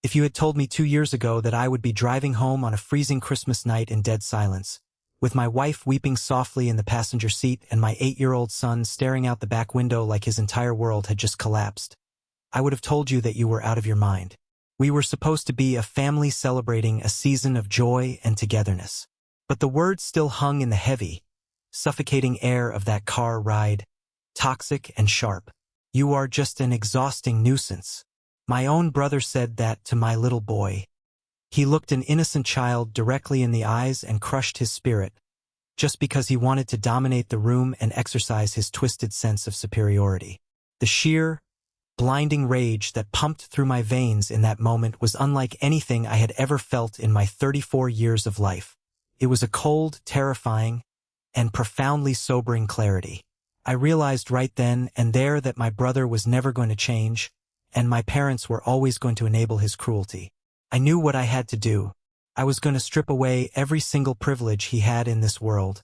If you had told me 2 years ago that I would be driving home on a freezing Christmas night in dead silence, with my wife weeping softly in the passenger seat and my 8-year-old son staring out the back window like his entire world had just collapsed, I would have told you that you were out of your mind. We were supposed to be a family celebrating a season of joy and togetherness. But the words still hung in the heavy, suffocating air of that car ride, toxic and sharp. You are just an exhausting nuisance. My own brother said that to my little boy. He looked an innocent child directly in the eyes and crushed his spirit, just because he wanted to dominate the room and exercise his twisted sense of superiority. The sheer, blinding rage that pumped through my veins in that moment was unlike anything I had ever felt in my 34 years of life. It was a cold, terrifying, and profoundly sobering clarity. I realized right then and there that my brother was never going to change, and my parents were always going to enable his cruelty. I knew what I had to do. I was going to strip away every single privilege he had in this world,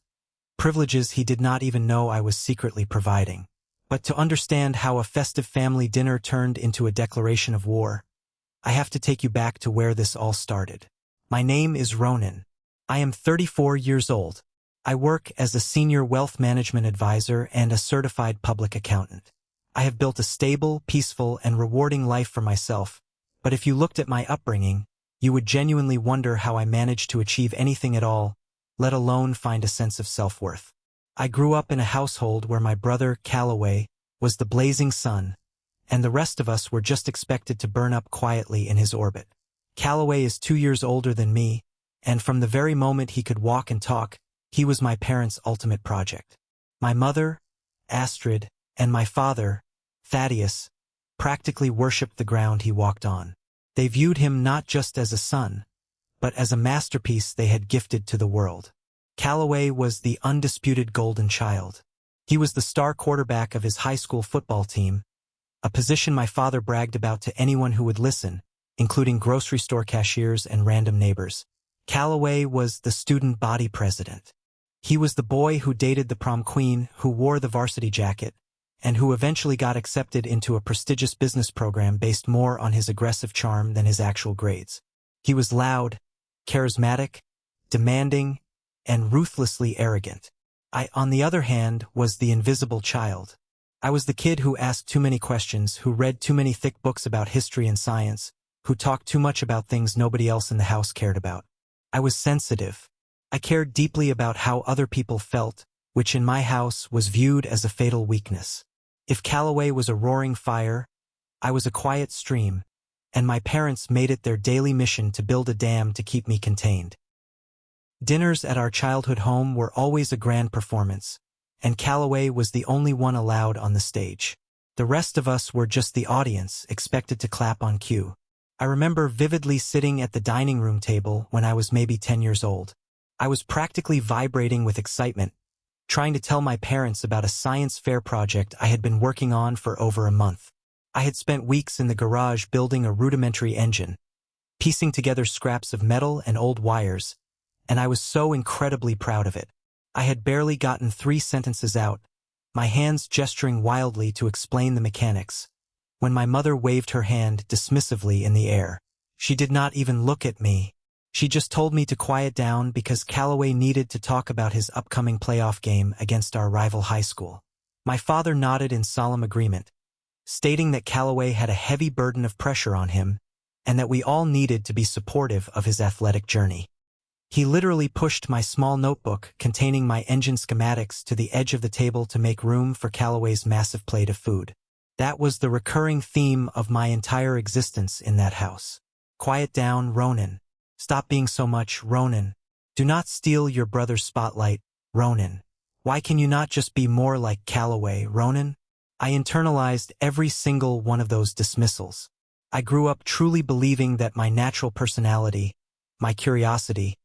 privileges he did not even know I was secretly providing. But to understand how a festive family dinner turned into a declaration of war, I have to take you back to where this all started. My name is Ronan. I am 34 years old. I work as a senior wealth management advisor and a certified public accountant. I have built a stable, peaceful, and rewarding life for myself, but if you looked at my upbringing, you would genuinely wonder how I managed to achieve anything at all, let alone find a sense of self-worth. I grew up in a household where my brother, Calloway, was the blazing sun, and the rest of us were just expected to burn up quietly in his orbit. Calloway is 2 years older than me, and from the very moment he could walk and talk, he was my parents' ultimate project. My mother, Astrid, and my father, Thaddeus, practically worshipped the ground he walked on. They viewed him not just as a son, but as a masterpiece they had gifted to the world. Calloway was the undisputed golden child. He was the star quarterback of his high school football team, a position my father bragged about to anyone who would listen, including grocery store cashiers and random neighbors. Calloway was the student body president. He was the boy who dated the prom queen, who wore the varsity jacket, and who eventually got accepted into a prestigious business program based more on his aggressive charm than his actual grades. He was loud, charismatic, demanding, and ruthlessly arrogant. I, on the other hand, was the invisible child. I was the kid who asked too many questions, who read too many thick books about history and science, who talked too much about things nobody else in the house cared about. I was sensitive. I cared deeply about how other people felt, which in my house was viewed as a fatal weakness. If Calloway was a roaring fire, I was a quiet stream, and my parents made it their daily mission to build a dam to keep me contained. Dinners at our childhood home were always a grand performance, and Calloway was the only one allowed on the stage. The rest of us were just the audience, expected to clap on cue. I remember vividly sitting at the dining room table when I was maybe 10 years old. I was practically vibrating with excitement, trying to tell my parents about a science fair project I had been working on for over a month. I had spent weeks in the garage building a rudimentary engine, piecing together scraps of metal and old wires, and I was so incredibly proud of it. I had barely gotten 3 sentences out, my hands gesturing wildly to explain the mechanics, when my mother waved her hand dismissively in the air. She did not even look at me. She just told me to quiet down because Calloway needed to talk about his upcoming playoff game against our rival high school. My father nodded in solemn agreement, stating that Calloway had a heavy burden of pressure on him and that we all needed to be supportive of his athletic journey. He literally pushed my small notebook containing my engine schematics to the edge of the table to make room for Calloway's massive plate of food. That was the recurring theme of my entire existence in that house. Quiet down, Ronan. Stop being so much, Ronan. Do not steal your brother's spotlight, Ronan. Why can you not just be more like Calloway, Ronan? I internalized every single one of those dismissals. I grew up truly believing that my natural personality, my curiosity,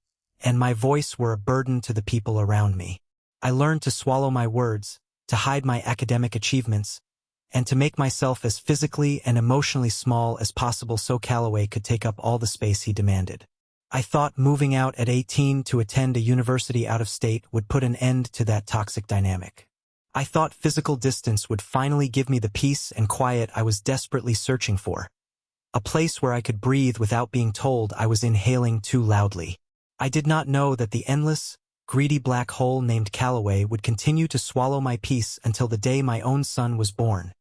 and my voice were a burden to the people around me. I learned to swallow my words, to hide my academic achievements, and to make myself as physically and emotionally small as possible so Calloway could take up all the space he demanded. I thought moving out at 18 to attend a university out of state would put an end to that toxic dynamic. I thought physical distance would finally give me the peace and quiet I was desperately searching for. a place where I could breathe without being told I was inhaling too loudly. I did not know that the endless, greedy black hole named Callaway would continue to swallow my peace until the day my own son was born,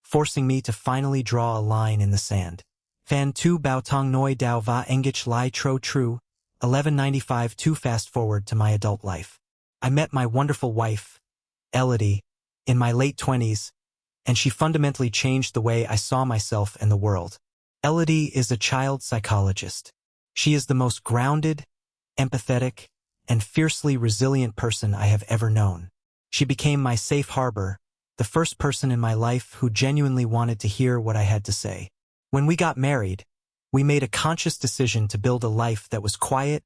forcing me to finally draw a line in the sand. Fan tu bao tong noi dao va engich lai tro tru, 1195 to fast forward to my adult life. I met my wonderful wife, Elodie, in my late 20s, and she fundamentally changed the way I saw myself and the world. Elodie is a child psychologist. She is the most grounded, empathetic, and fiercely resilient person I have ever known. She became my safe harbor, the first person in my life who genuinely wanted to hear what I had to say. When we got married, we made a conscious decision to build a life that was quiet,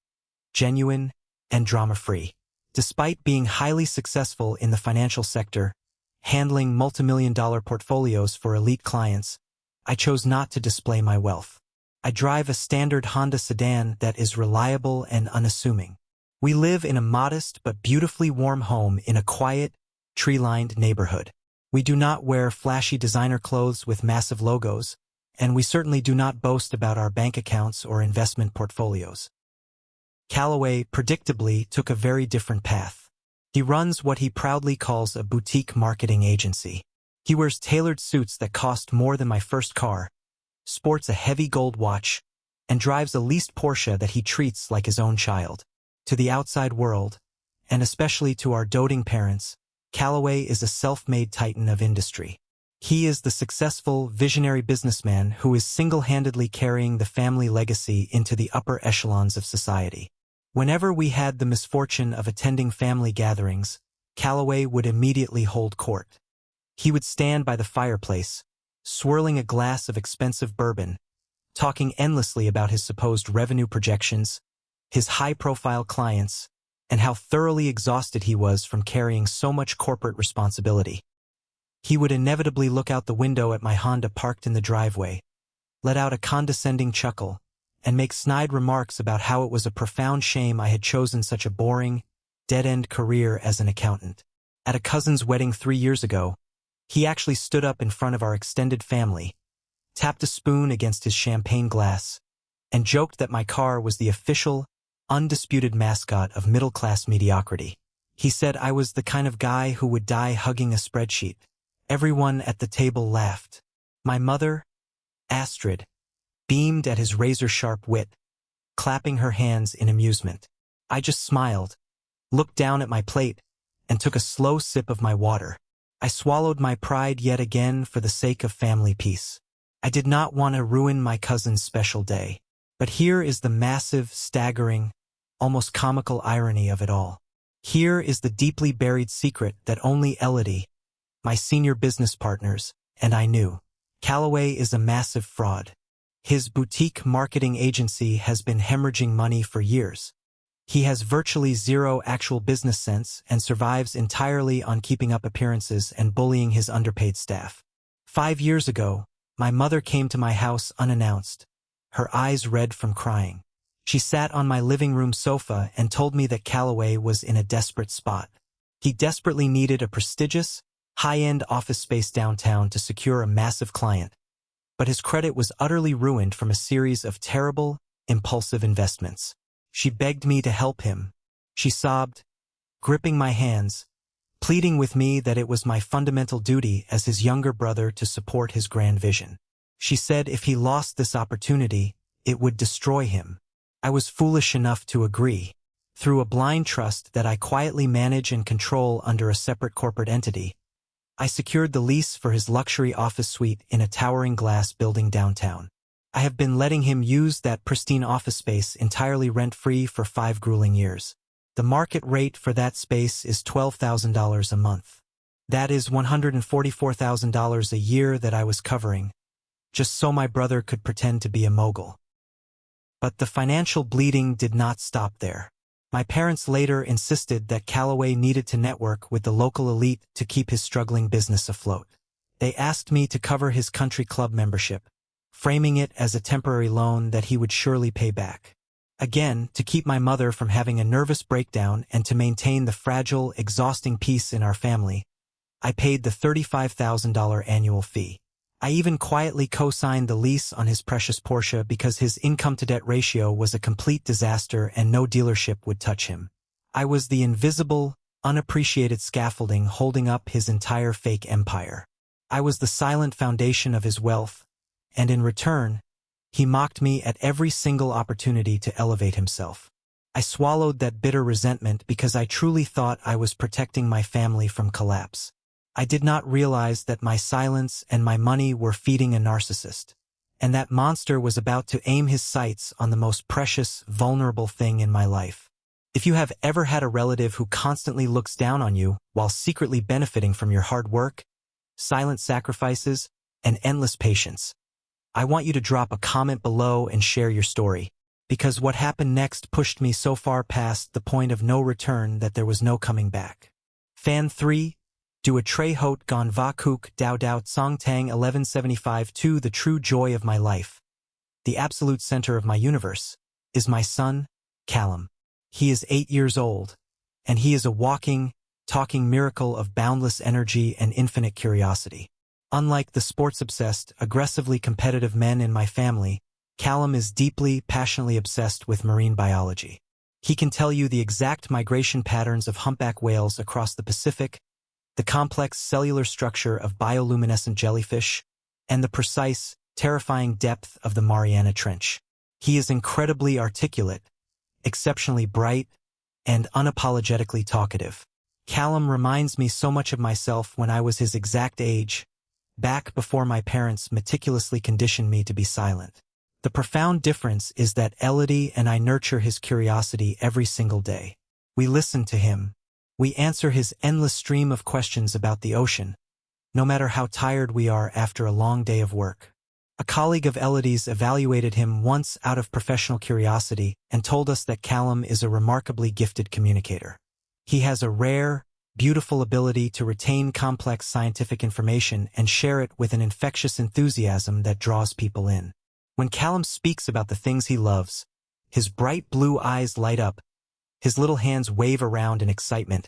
genuine, and drama-free. Despite being highly successful in the financial sector, handling multimillion-dollar portfolios for elite clients, I chose not to display my wealth. I drive a standard Honda sedan that is reliable and unassuming. We live in a modest but beautifully warm home in a quiet, tree-lined neighborhood. We do not wear flashy designer clothes with massive logos, and we certainly do not boast about our bank accounts or investment portfolios. Callaway, predictably, took a very different path. He runs what he proudly calls a boutique marketing agency. He wears tailored suits that cost more than my first car, sports a heavy gold watch, and drives a leased Porsche that he treats like his own child. To the outside world, and especially to our doting parents, Callaway is a self-made titan of industry. He is the successful, visionary businessman who is single-handedly carrying the family legacy into the upper echelons of society. Whenever we had the misfortune of attending family gatherings, Callaway would immediately hold court. He would stand by the fireplace, swirling a glass of expensive bourbon, talking endlessly about his supposed revenue projections, his high-profile clients, and how thoroughly exhausted he was from carrying so much corporate responsibility. He would inevitably look out the window at my Honda parked in the driveway, let out a condescending chuckle, and make snide remarks about how it was a profound shame I had chosen such a boring, dead-end career as an accountant. At a cousin's wedding 3 years ago, he actually stood up in front of our extended family, tapped a spoon against his champagne glass, and joked that my car was the official, undisputed mascot of middle-class mediocrity. He said I was the kind of guy who would die hugging a spreadsheet. Everyone at the table laughed. My mother, Astrid, beamed at his razor-sharp wit, clapping her hands in amusement. I just smiled, looked down at my plate, and took a slow sip of my water. I swallowed my pride yet again for the sake of family peace. I did not want to ruin my cousin's special day. But here is the massive, staggering, almost comical irony of it all. Here is the deeply buried secret that only Elodie, my senior business partners, and I knew. Callaway is a massive fraud. His boutique marketing agency has been hemorrhaging money for years. He has virtually zero actual business sense and survives entirely on keeping up appearances and bullying his underpaid staff. 5 years ago, my mother came to my house unannounced, her eyes red from crying. She sat on my living room sofa and told me that Callaway was in a desperate spot. He desperately needed a prestigious, high-end office space downtown to secure a massive client, but his credit was utterly ruined from a series of terrible, impulsive investments. She begged me to help him. She sobbed, gripping my hands, pleading with me that it was my fundamental duty as his younger brother to support his grand vision. She said if he lost this opportunity, it would destroy him. I was foolish enough to agree. Through a blind trust that I quietly manage and control under a separate corporate entity, I secured the lease for his luxury office suite in a towering glass building downtown. I have been letting him use that pristine office space entirely rent-free for 5 grueling years. The market rate for that space is $12,000 a month. That is $144,000 a year that I was covering, just so my brother could pretend to be a mogul. But the financial bleeding did not stop there. My parents later insisted that Callaway needed to network with the local elite to keep his struggling business afloat. They asked me to cover his country club membership, framing it as a temporary loan that he would surely pay back. Again, to keep my mother from having a nervous breakdown and to maintain the fragile, exhausting peace in our family, I paid the $35,000 annual fee. I even quietly co-signed the lease on his precious Porsche because his income-to-debt ratio was a complete disaster and no dealership would touch him. I was the invisible, unappreciated scaffolding holding up his entire fake empire. I was the silent foundation of his wealth, and in return, he mocked me at every single opportunity to elevate himself. I swallowed that bitter resentment because I truly thought I was protecting my family from collapse. I did not realize that my silence and my money were feeding a narcissist, and that monster was about to aim his sights on the most precious, vulnerable thing in my life. If you have ever had a relative who constantly looks down on you while secretly benefiting from your hard work, silent sacrifices, and endless patience, I want you to drop a comment below and share your story, because what happened next pushed me so far past the point of no return that there was no coming back. Fan 3, Do a Trey Hot Gon Va Kook Dao Dao Song Tang 1175 2 The true joy of my life, the absolute center of my universe, is my son, Callum. He is 8 years old, and he is a walking, talking miracle of boundless energy and infinite curiosity. Unlike the sports-obsessed, aggressively competitive men in my family, Callum is deeply, passionately obsessed with marine biology. He can tell you the exact migration patterns of humpback whales across the Pacific, the complex cellular structure of bioluminescent jellyfish, and the precise, terrifying depth of the Mariana Trench. He is incredibly articulate, exceptionally bright, and unapologetically talkative. Callum reminds me so much of myself when I was his exact age, back before my parents meticulously conditioned me to be silent. The profound difference is that Elodie and I nurture his curiosity every single day. We listen to him. We answer his endless stream of questions about the ocean, no matter how tired we are after a long day of work. A colleague of Elodie's evaluated him once out of professional curiosity and told us that Callum is a remarkably gifted communicator. He has a rare, beautiful ability to retain complex scientific information and share it with an infectious enthusiasm that draws people in. When Callum speaks about the things he loves, his bright blue eyes light up, his little hands wave around in excitement,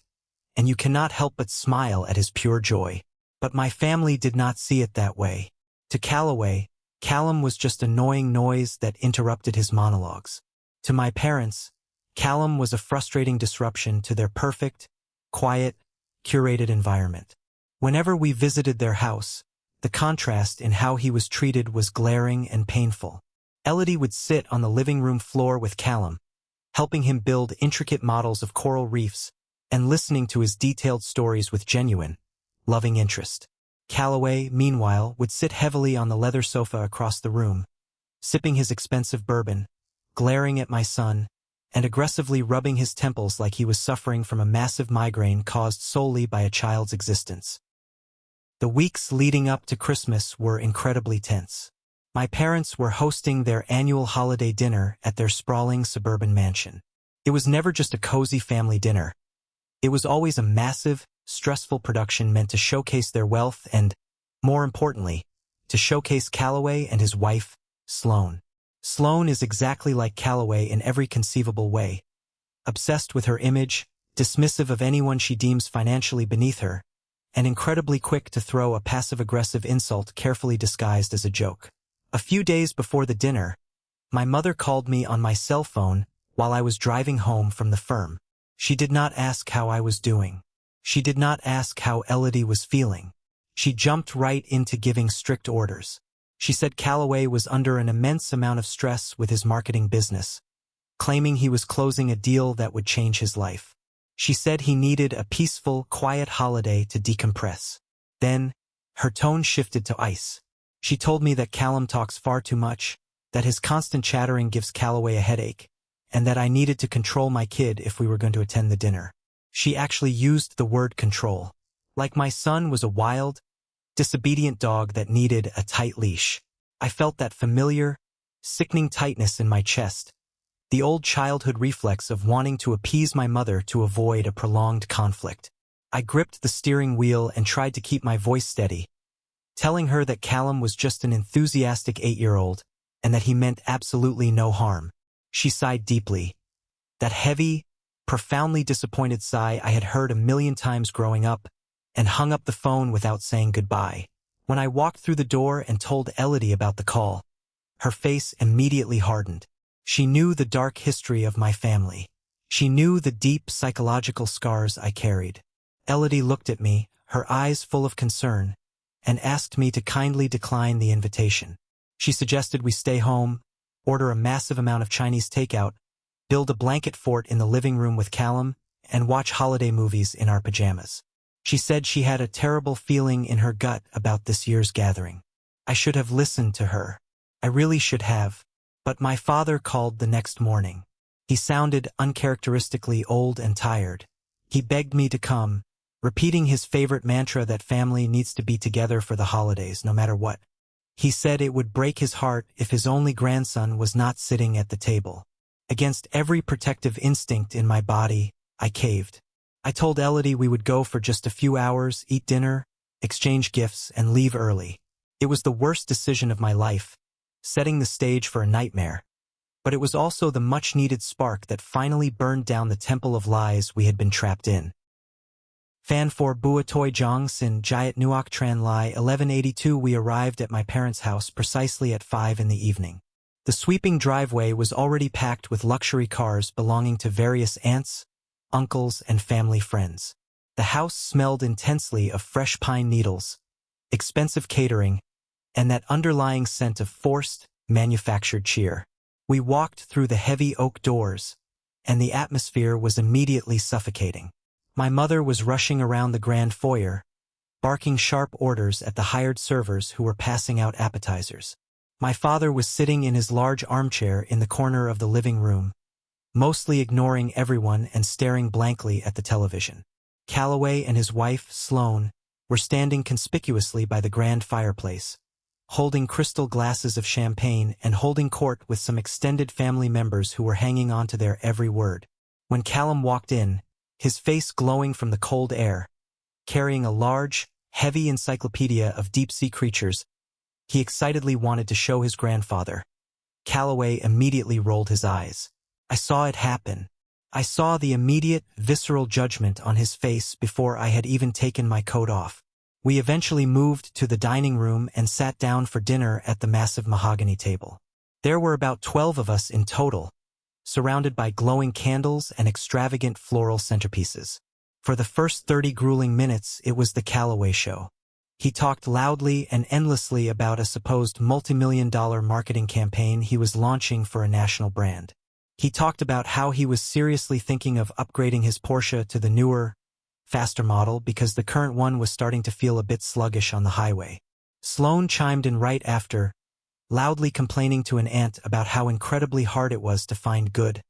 and you cannot help but smile at his pure joy. But my family did not see it that way. To Callaway, Callum was just annoying noise that interrupted his monologues. To my parents, Callum was a frustrating disruption to their perfect, quiet, curated environment. Whenever we visited their house, the contrast in how he was treated was glaring and painful. Elodie would sit on the living room floor with Callum, helping him build intricate models of coral reefs and listening to his detailed stories with genuine, loving interest. Callaway, meanwhile, would sit heavily on the leather sofa across the room, sipping his expensive bourbon, glaring at my son, and aggressively rubbing his temples like he was suffering from a massive migraine caused solely by a child's existence. The weeks leading up to Christmas were incredibly tense. My parents were hosting their annual holiday dinner at their sprawling suburban mansion. It was never just a cozy family dinner. It was always a massive, stressful production meant to showcase their wealth and, more importantly, to showcase Callaway and his wife, Sloane. Sloane is exactly like Callaway in every conceivable way. Obsessed with her image, dismissive of anyone she deems financially beneath her, and incredibly quick to throw a passive-aggressive insult carefully disguised as a joke. A few days before the dinner, my mother called me on my cell phone while I was driving home from the firm. She did not ask how I was doing. She did not ask how Elodie was feeling. She jumped right into giving strict orders. She said Callaway was under an immense amount of stress with his marketing business, claiming he was closing a deal that would change his life. She said he needed a peaceful, quiet holiday to decompress. Then, her tone shifted to ice. She told me that Callum talks far too much, that his constant chattering gives Callaway a headache, and that I needed to control my kid if we were going to attend the dinner. She actually used the word control, like my son was a wild, disobedient dog that needed a tight leash. I felt that familiar, sickening tightness in my chest, the old childhood reflex of wanting to appease my mother to avoid a prolonged conflict. I gripped the steering wheel and tried to keep my voice steady, telling her that Callum was just an enthusiastic 8-year-old and that he meant absolutely no harm. She sighed deeply. That heavy, profoundly disappointed sigh I had heard a million times growing up, and hung up the phone without saying goodbye. When I walked through the door and told Elodie about the call, her face immediately hardened. She knew the dark history of my family. She knew the deep psychological scars I carried. Elodie looked at me, her eyes full of concern, and asked me to kindly decline the invitation. She suggested we stay home, order a massive amount of Chinese takeout, build a blanket fort in the living room with Callum, and watch holiday movies in our pajamas. She said she had a terrible feeling in her gut about this year's gathering. I should have listened to her. I really should have. But my father called the next morning. He sounded uncharacteristically old and tired. He begged me to come, repeating his favorite mantra that family needs to be together for the holidays, no matter what. He said it would break his heart if his only grandson was not sitting at the table. Against every protective instinct in my body, I caved. I told Elodie we would go for just a few hours, eat dinner, exchange gifts, and leave early. It was the worst decision of my life, setting the stage for a nightmare. But it was also the much-needed spark that finally burned down the temple of lies we had been trapped in. Fan for Bua Toi Jong Sin Jayat Nuok Tran Lai 1182. We arrived at my parents' house precisely at 5 in the evening. The sweeping driveway was already packed with luxury cars belonging to various aunts, uncles, and family friends. The house smelled intensely of fresh pine needles, expensive catering, and that underlying scent of forced, manufactured cheer. We walked through the heavy oak doors, and the atmosphere was immediately suffocating. My mother was rushing around the grand foyer, barking sharp orders at the hired servers who were passing out appetizers. My father was sitting in his large armchair in the corner of the living room, mostly ignoring everyone and staring blankly at the television. Calloway and his wife, Sloane, were standing conspicuously by the grand fireplace, holding crystal glasses of champagne and holding court with some extended family members who were hanging on to their every word. When Callum walked in, his face glowing from the cold air, carrying a large, heavy encyclopedia of deep-sea creatures, he excitedly wanted to show his grandfather. Calloway immediately rolled his eyes. I saw it happen. I saw the immediate, visceral judgment on his face before I had even taken my coat off. We eventually moved to the dining room and sat down for dinner at the massive mahogany table. There were about 12 of us in total, surrounded by glowing candles and extravagant floral centerpieces. For the first 30 grueling minutes, it was the Calloway show. He talked loudly and endlessly about a supposed multi-million-dollar marketing campaign he was launching for a national brand. He talked about how he was seriously thinking of upgrading his Porsche to the newer, faster model because the current one was starting to feel a bit sluggish on the highway. Sloane chimed in right after, loudly complaining to an aunt about how incredibly hard it was to find good,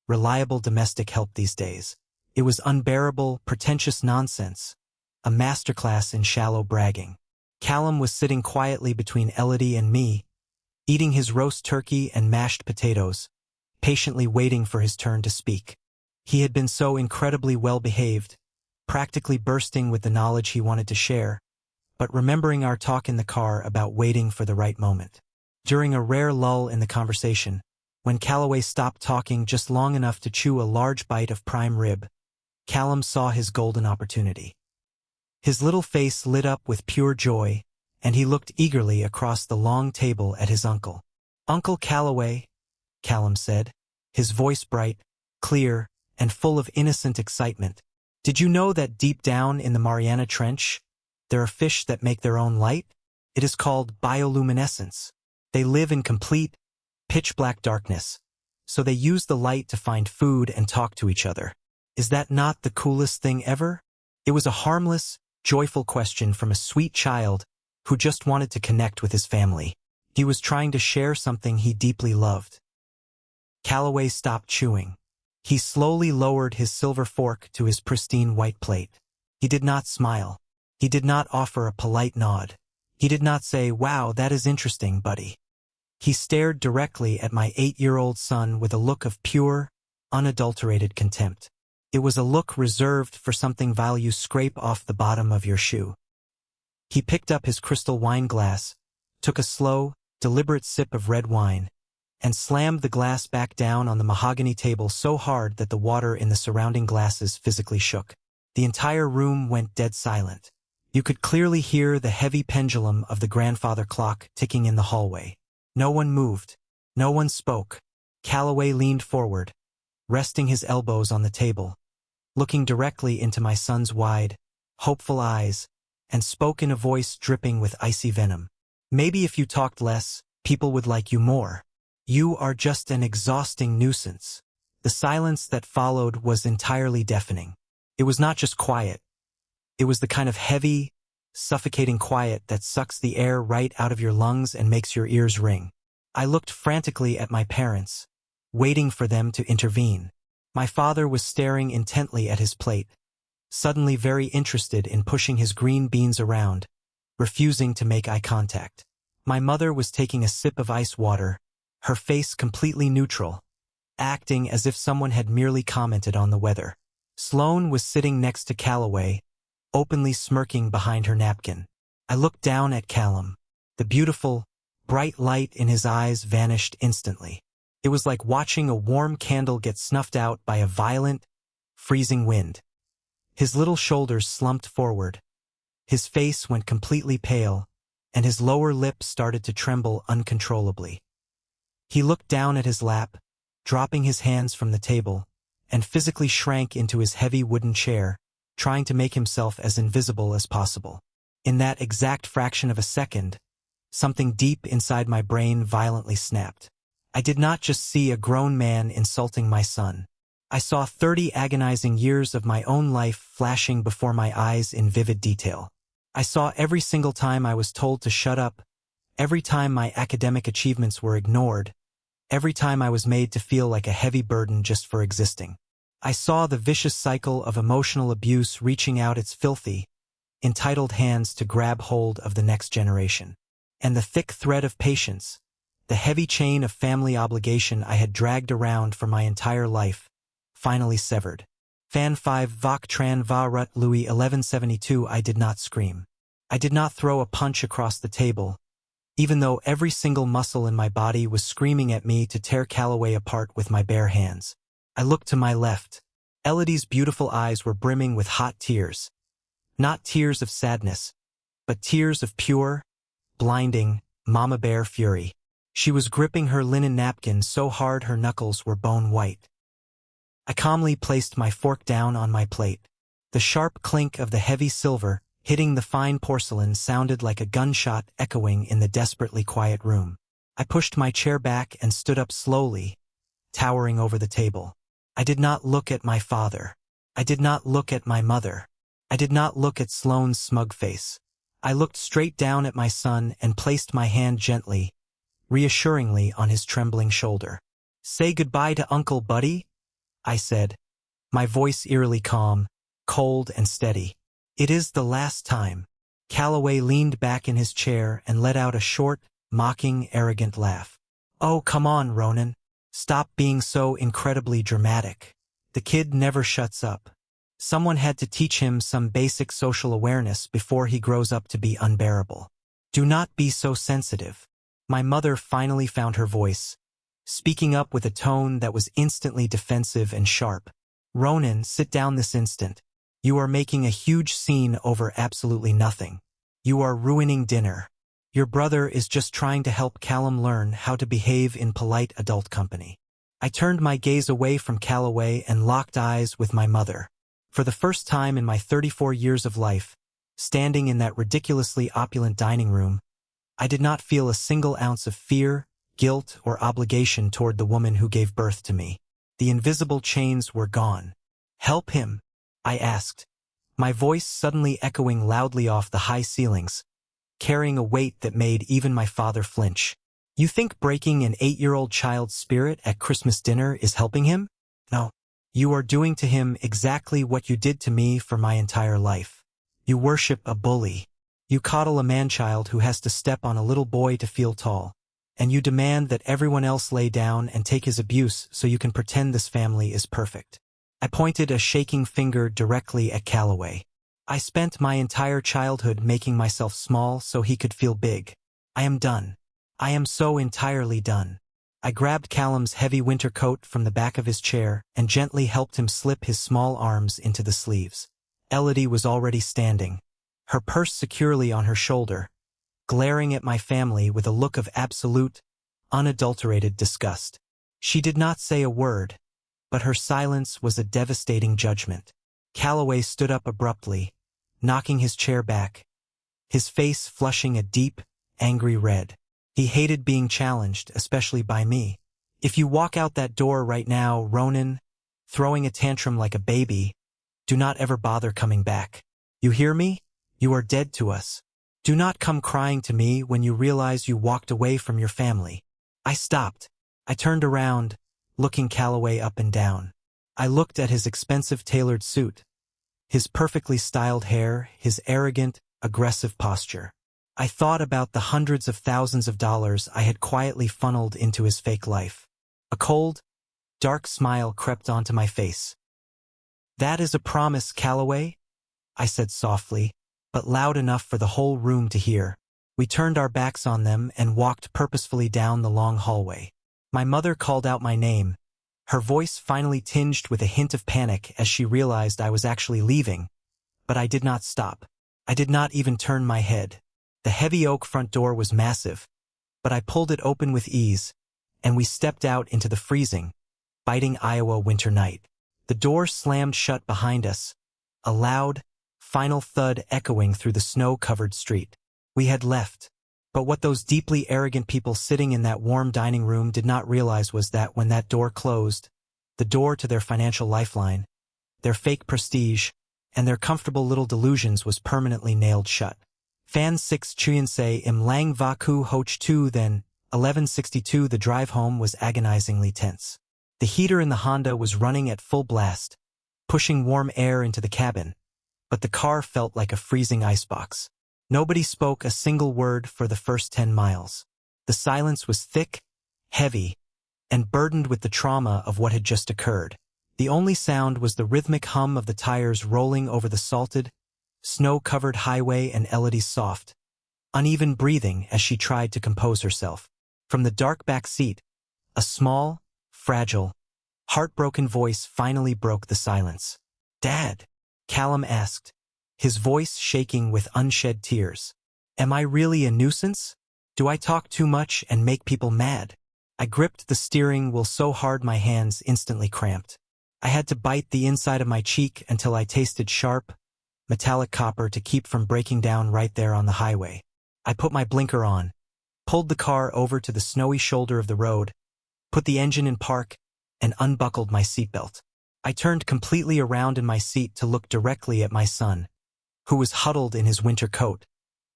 reliable domestic help these days. It was unbearable, pretentious nonsense, a masterclass in shallow bragging. Callum was sitting quietly between Elodie and me, eating his roast turkey and mashed potatoes, patiently waiting for his turn to speak. He had been so incredibly well-behaved, practically bursting with the knowledge he wanted to share, but remembering our talk in the car about waiting for the right moment. During a rare lull in the conversation, when Calloway stopped talking just long enough to chew a large bite of prime rib, Callum saw his golden opportunity. His little face lit up with pure joy, and he looked eagerly across the long table at his uncle. "Uncle Calloway," Callum said, his voice bright, clear, and full of innocent excitement. "Did you know that deep down in the Mariana Trench, there are fish that make their own light? It is called bioluminescence. They live in complete, pitch-black darkness, so they use the light to find food and talk to each other. Is that not the coolest thing ever?" It was a harmless, joyful question from a sweet child who just wanted to connect with his family. He was trying to share something he deeply loved. Calloway stopped chewing. He slowly lowered his silver fork to his pristine white plate. He did not smile. He did not offer a polite nod. He did not say, "Wow, that is interesting, buddy." He stared directly at my 8-year-old son with a look of pure, unadulterated contempt. It was a look reserved for something vile you scrape off the bottom of your shoe. He picked up his crystal wine glass, took a slow, deliberate sip of red wine, and slammed the glass back down on the mahogany table so hard that the water in the surrounding glasses physically shook. The entire room went dead silent. You could clearly hear the heavy pendulum of the grandfather clock ticking in the hallway. No one moved. No one spoke. Calloway leaned forward, resting his elbows on the table, looking directly into my son's wide, hopeful eyes, and spoke in a voice dripping with icy venom. Maybe if you talked less, people would like you more. You are just an exhausting nuisance. The silence that followed was entirely deafening. It was not just quiet. It was the kind of heavy, suffocating quiet that sucks the air right out of your lungs and makes your ears ring. I looked frantically at my parents, waiting for them to intervene. My father was staring intently at his plate, suddenly very interested in pushing his green beans around, refusing to make eye contact. My mother was taking a sip of ice water, her face completely neutral, acting as if someone had merely commented on the weather. Sloane was sitting next to Calloway, openly smirking behind her napkin. I looked down at Callum. The beautiful, bright light in his eyes vanished instantly. It was like watching a warm candle get snuffed out by a violent, freezing wind. His little shoulders slumped forward. His face went completely pale, and his lower lip started to tremble uncontrollably. He looked down at his lap, dropping his hands from the table, and physically shrank into his heavy wooden chair, trying to make himself as invisible as possible. In that exact fraction of a second, something deep inside my brain violently snapped. I did not just see a grown man insulting my son. I saw 30 agonizing years of my own life flashing before my eyes in vivid detail. I saw every single time I was told to shut up, every time my academic achievements were ignored, every time I was made to feel like a heavy burden just for existing. I saw the vicious cycle of emotional abuse reaching out its filthy, entitled hands to grab hold of the next generation. And the thick thread of patience, the heavy chain of family obligation I had dragged around for my entire life, finally severed. Fan 5 Vok Tran Va Rut Louis 1172. I did not scream. I did not throw a punch across the table, even though every single muscle in my body was screaming at me to tear Calloway apart with my bare hands. I looked to my left. Elodie's beautiful eyes were brimming with hot tears. Not tears of sadness, but tears of pure, blinding, mama bear fury. She was gripping her linen napkin so hard her knuckles were bone white. I calmly placed my fork down on my plate. The sharp clink of the heavy silver hitting the fine porcelain sounded like a gunshot echoing in the desperately quiet room. I pushed my chair back and stood up slowly, towering over the table. I did not look at my father. I did not look at my mother. I did not look at Sloane's smug face. I looked straight down at my son and placed my hand gently, reassuringly on his trembling shoulder. "Say goodbye to Uncle Buddy," I said, my voice eerily calm, cold and steady. "It is the last time." Calloway leaned back in his chair and let out a short, mocking, arrogant laugh. "Oh, come on, Ronan. Stop being so incredibly dramatic. The kid never shuts up. Someone had to teach him some basic social awareness before he grows up to be unbearable. Do not be so sensitive." My mother finally found her voice, speaking up with a tone that was instantly defensive and sharp. "Ronan, sit down this instant. You are making a huge scene over absolutely nothing. You are ruining dinner. Your brother is just trying to help Callum learn how to behave in polite adult company." I turned my gaze away from Calloway and locked eyes with my mother. For the first time in my 34 years of life, standing in that ridiculously opulent dining room, I did not feel a single ounce of fear, guilt, or obligation toward the woman who gave birth to me. The invisible chains were gone. "Help him?" I asked, my voice suddenly echoing loudly off the high ceilings, carrying a weight that made even my father flinch. "You think breaking an 8-year-old child's spirit at Christmas dinner is helping him? No. You are doing to him exactly what you did to me for my entire life. You worship a bully. You coddle a man-child who has to step on a little boy to feel tall. And you demand that everyone else lay down and take his abuse so you can pretend this family is perfect." I pointed a shaking finger directly at Calloway. "I spent my entire childhood making myself small so he could feel big. I am done. I am so entirely done." I grabbed Callum's heavy winter coat from the back of his chair and gently helped him slip his small arms into the sleeves. Elodie was already standing, her purse securely on her shoulder, glaring at my family with a look of absolute, unadulterated disgust. She did not say a word, but her silence was a devastating judgment. Calloway stood up abruptly, knocking his chair back, his face flushing a deep, angry red. He hated being challenged, especially by me. "If you walk out that door right now, Ronan, throwing a tantrum like a baby, do not ever bother coming back. You hear me? You are dead to us. Do not come crying to me when you realize you walked away from your family." I stopped. I turned around, looking Calloway up and down. I looked at his expensive tailored suit, his perfectly styled hair, his arrogant, aggressive posture. I thought about the hundreds of thousands of dollars I had quietly funneled into his fake life. A cold, dark smile crept onto my face. "That is a promise, Calloway," I said softly, but loud enough for the whole room to hear. We turned our backs on them and walked purposefully down the long hallway. My mother called out my name, her voice finally tinged with a hint of panic as she realized I was actually leaving, but I did not stop. I did not even turn my head. The heavy oak front door was massive, but I pulled it open with ease, and we stepped out into the freezing, biting Iowa winter night. The door slammed shut behind us, a loud, final thud echoing through the snow-covered street. We had left, but what those deeply arrogant people sitting in that warm dining room did not realize was that when that door closed, the door to their financial lifeline, their fake prestige, and their comfortable little delusions was permanently nailed shut. Fan 6 Chuyense im Lang Vaku Hoch 2 then, 1162. The drive home was agonizingly tense. The heater in the Honda was running at full blast, pushing warm air into the cabin, but the car felt like a freezing icebox. Nobody spoke a single word for the first 10 miles. The silence was thick, heavy, and burdened with the trauma of what had just occurred. The only sound was the rhythmic hum of the tires rolling over the salted, snow-covered highway and Elodie's soft, uneven breathing as she tried to compose herself. From the dark back seat, a small, fragile, heartbroken voice finally broke the silence. "Dad?" Callum asked, his voice shaking with unshed tears. "Am I really a nuisance? Do I talk too much and make people mad?" I gripped the steering wheel so hard my hands instantly cramped. I had to bite the inside of my cheek until I tasted sharp, metallic copper to keep from breaking down right there on the highway. I put my blinker on, pulled the car over to the snowy shoulder of the road, put the engine in park, and unbuckled my seatbelt. I turned completely around in my seat to look directly at my son, who was huddled in his winter coat,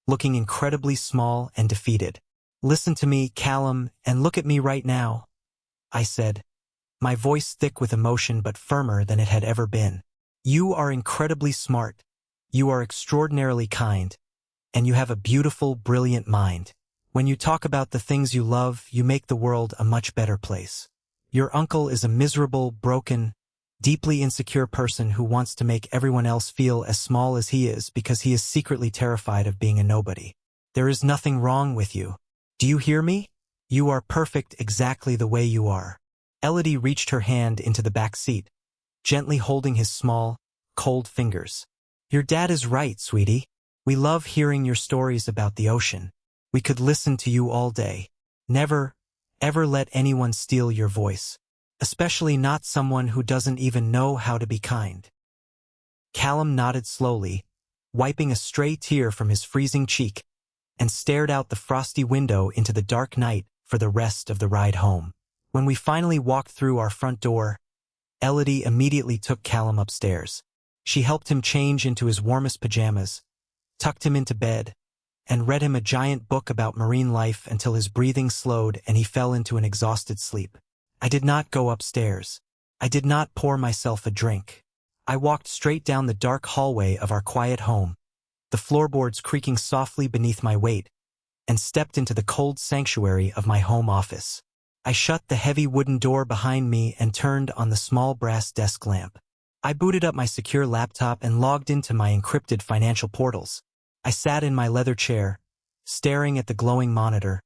looking incredibly small and defeated. "Listen to me, Callum, and look at me right now," I said, my voice thick with emotion but firmer than it had ever been. "You are incredibly smart, you are extraordinarily kind, and you have a beautiful, brilliant mind. When you talk about the things you love, you make the world a much better place. Your uncle is a miserable, broken, deeply insecure person who wants to make everyone else feel as small as he is because he is secretly terrified of being a nobody. There is nothing wrong with you. Do you hear me? You are perfect exactly the way you are." Elodie reached her hand into the back seat, gently holding his small, cold fingers. "Your dad is right, sweetie. We love hearing your stories about the ocean. We could listen to you all day. Never, ever let anyone steal your voice. Especially not someone who doesn't even know how to be kind." Callum nodded slowly, wiping a stray tear from his freezing cheek, and stared out the frosty window into the dark night for the rest of the ride home. When we finally walked through our front door, Elodie immediately took Callum upstairs. She helped him change into his warmest pajamas, tucked him into bed, and read him a giant book about marine life until his breathing slowed and he fell into an exhausted sleep. I did not go upstairs. I did not pour myself a drink. I walked straight down the dark hallway of our quiet home, the floorboards creaking softly beneath my weight, and stepped into the cold sanctuary of my home office. I shut the heavy wooden door behind me and turned on the small brass desk lamp. I booted up my secure laptop and logged into my encrypted financial portals. I sat in my leather chair, staring at the glowing monitor,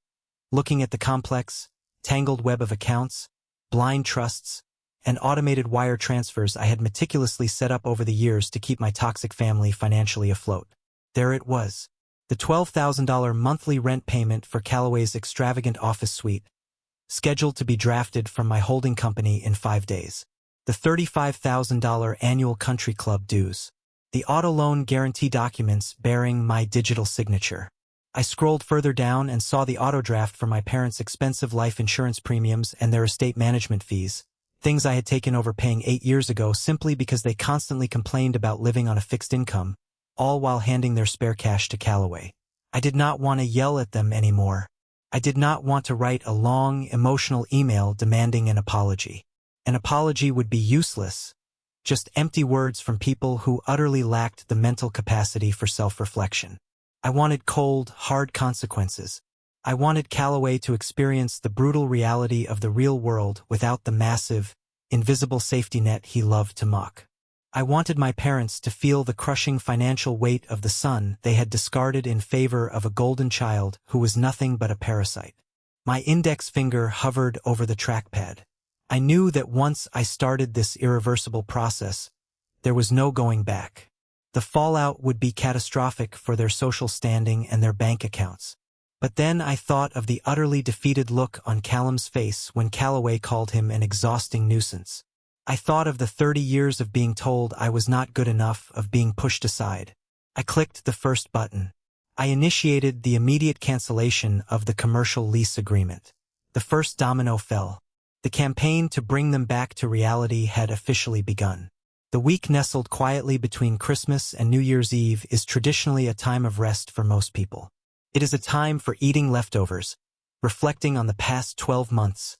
looking at the complex, tangled web of accounts, blind trusts, and automated wire transfers I had meticulously set up over the years to keep my toxic family financially afloat. There it was. The $12,000 monthly rent payment for Callaway's extravagant office suite, scheduled to be drafted from my holding company in 5 days. The $35,000 annual country club dues. The auto loan guarantee documents bearing my digital signature. I scrolled further down and saw the auto draft for my parents' expensive life insurance premiums and their estate management fees, things I had taken over paying 8 years ago simply because they constantly complained about living on a fixed income, all while handing their spare cash to Callaway. I did not want to yell at them anymore. I did not want to write a long, emotional email demanding an apology. An apology would be useless, just empty words from people who utterly lacked the mental capacity for self-reflection. I wanted cold, hard consequences. I wanted Callaway to experience the brutal reality of the real world without the massive, invisible safety net he loved to mock. I wanted my parents to feel the crushing financial weight of the son they had discarded in favor of a golden child who was nothing but a parasite. My index finger hovered over the trackpad. I knew that once I started this irreversible process, there was no going back. The fallout would be catastrophic for their social standing and their bank accounts. But then I thought of the utterly defeated look on Callum's face when Callaway called him an exhausting nuisance. I thought of the 30 years of being told I was not good enough, of being pushed aside. I clicked the first button. I initiated the immediate cancellation of the commercial lease agreement. The first domino fell. The campaign to bring them back to reality had officially begun. The week nestled quietly between Christmas and New Year's Eve is traditionally a time of rest for most people. It is a time for eating leftovers, reflecting on the past 12 months,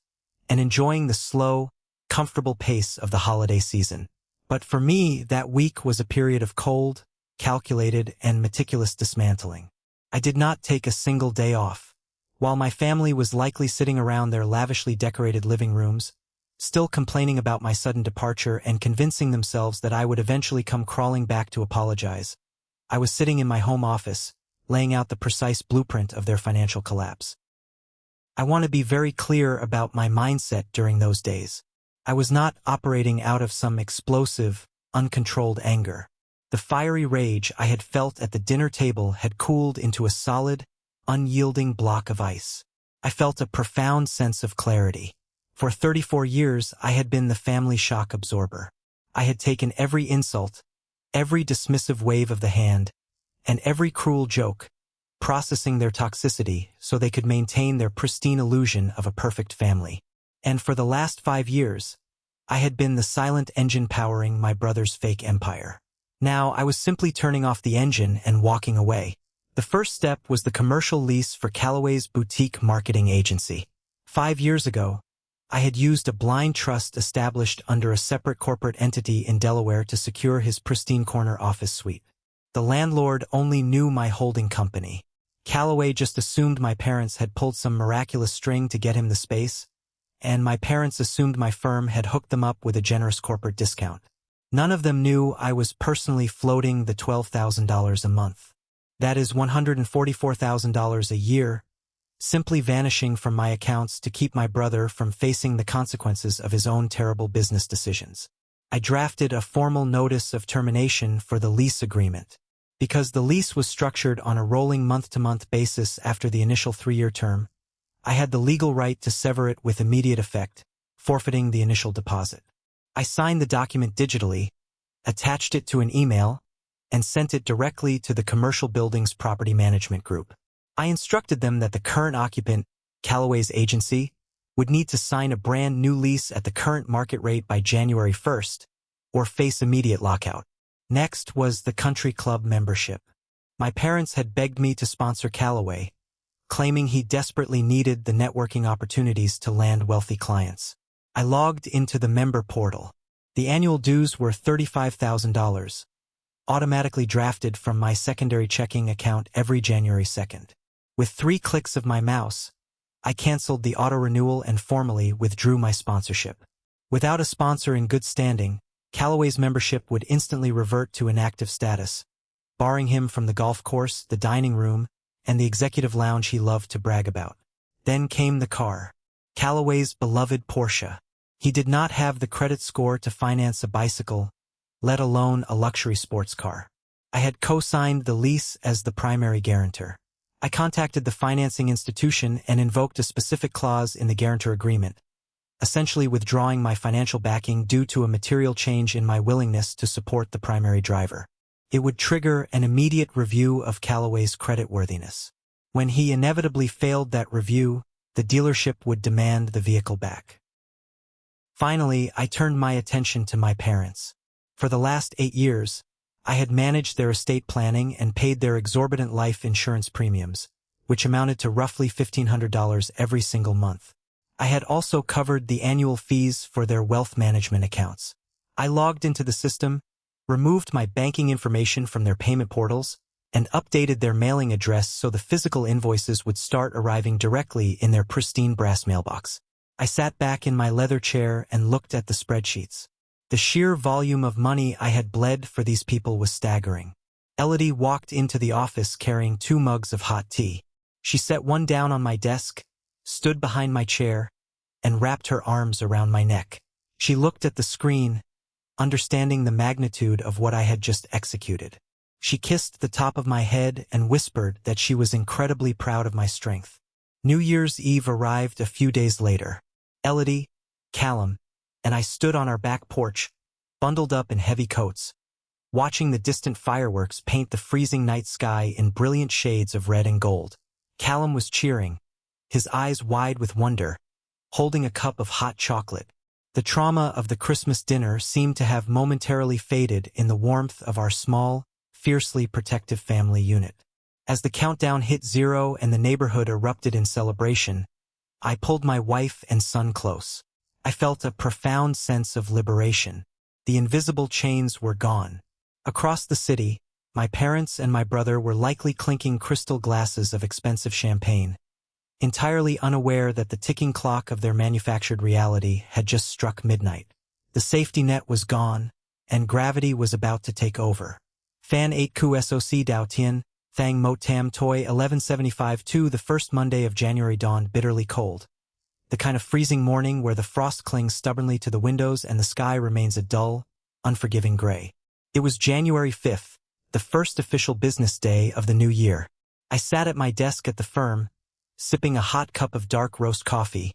and enjoying the slow, comfortable pace of the holiday season. But for me, that week was a period of cold, calculated, and meticulous dismantling. I did not take a single day off. While my family was likely sitting around their lavishly decorated living rooms, still complaining about my sudden departure and convincing themselves that I would eventually come crawling back to apologize, I was sitting in my home office, laying out the precise blueprint of their financial collapse. I want to be very clear about my mindset during those days. I was not operating out of some explosive, uncontrolled anger. The fiery rage I had felt at the dinner table had cooled into a solid, unyielding block of ice. I felt a profound sense of clarity. For 34 years, I had been the family shock absorber. I had taken every insult, every dismissive wave of the hand, and every cruel joke, processing their toxicity so they could maintain their pristine illusion of a perfect family. And for the last 5 years, I had been the silent engine powering my brother's fake empire. Now I was simply turning off the engine and walking away. The first step was the commercial lease for Callaway's boutique marketing agency. 5 years ago, I had used a blind trust established under a separate corporate entity in Delaware to secure his pristine corner office suite. The landlord only knew my holding company. Callaway just assumed my parents had pulled some miraculous string to get him the space, and my parents assumed my firm had hooked them up with a generous corporate discount. None of them knew I was personally floating the $12,000 a month. That is $144,000 a year, simply vanishing from my accounts to keep my brother from facing the consequences of his own terrible business decisions. I drafted a formal notice of termination for the lease agreement. Because the lease was structured on a rolling month-to-month basis after the initial 3-year term, I had the legal right to sever it with immediate effect, forfeiting the initial deposit. I signed the document digitally, attached it to an email, and sent it directly to the Commercial Buildings Property Management Group. I instructed them that the current occupant, Callaway's agency, would need to sign a brand new lease at the current market rate by January 1st, or face immediate lockout. Next was the country club membership. My parents had begged me to sponsor Callaway, claiming he desperately needed the networking opportunities to land wealthy clients. I logged into the member portal. The annual dues were $35,000, automatically drafted from my secondary checking account every January 2nd. With 3 clicks of my mouse, I canceled the auto-renewal and formally withdrew my sponsorship. Without a sponsor in good standing, Callaway's membership would instantly revert to inactive status, barring him from the golf course, the dining room, and the executive lounge he loved to brag about. Then came the car. Callaway's beloved Porsche. He did not have the credit score to finance a bicycle, let alone a luxury sports car. I had co-signed the lease as the primary guarantor. I contacted the financing institution and invoked a specific clause in the guarantor agreement, essentially withdrawing my financial backing due to a material change in my willingness to support the primary driver. It would trigger an immediate review of Callaway's creditworthiness. When he inevitably failed that review, the dealership would demand the vehicle back. Finally, I turned my attention to my parents. For the last 8 years, I had managed their estate planning and paid their exorbitant life insurance premiums, which amounted to roughly $1,500 every single month. I had also covered the annual fees for their wealth management accounts. I logged into the system, removed my banking information from their payment portals, and updated their mailing address so the physical invoices would start arriving directly in their pristine brass mailbox. I sat back in my leather chair and looked at the spreadsheets. The sheer volume of money I had bled for these people was staggering. Elodie walked into the office carrying 2 mugs of hot tea. She set one down on my desk, stood behind my chair, and wrapped her arms around my neck. She looked at the screen, understanding the magnitude of what I had just executed. She kissed the top of my head and whispered that she was incredibly proud of my strength. New Year's Eve arrived a few days later. Elodie, Callum, and I stood on our back porch, bundled up in heavy coats, watching the distant fireworks paint the freezing night sky in brilliant shades of red and gold. Callum was cheering, his eyes wide with wonder, holding a cup of hot chocolate. The trauma of the Christmas dinner seemed to have momentarily faded in the warmth of our small, fiercely protective family unit. As the countdown hit 0 and the neighborhood erupted in celebration, I pulled my wife and son close. I felt a profound sense of liberation. The invisible chains were gone. Across the city, my parents and my brother were likely clinking crystal glasses of expensive champagne, entirely unaware that the ticking clock of their manufactured reality had just struck midnight. The safety net was gone, and gravity was about to take over. Fan 8 Ku Soc Dao Tien, Thang Mo Tam Toi 1175-2. The first Monday of January dawned bitterly cold. The kind of freezing morning where the frost clings stubbornly to the windows and the sky remains a dull, unforgiving gray. It was January 5th, the first official business day of the new year. I sat at my desk at the firm, sipping a hot cup of dark roast coffee,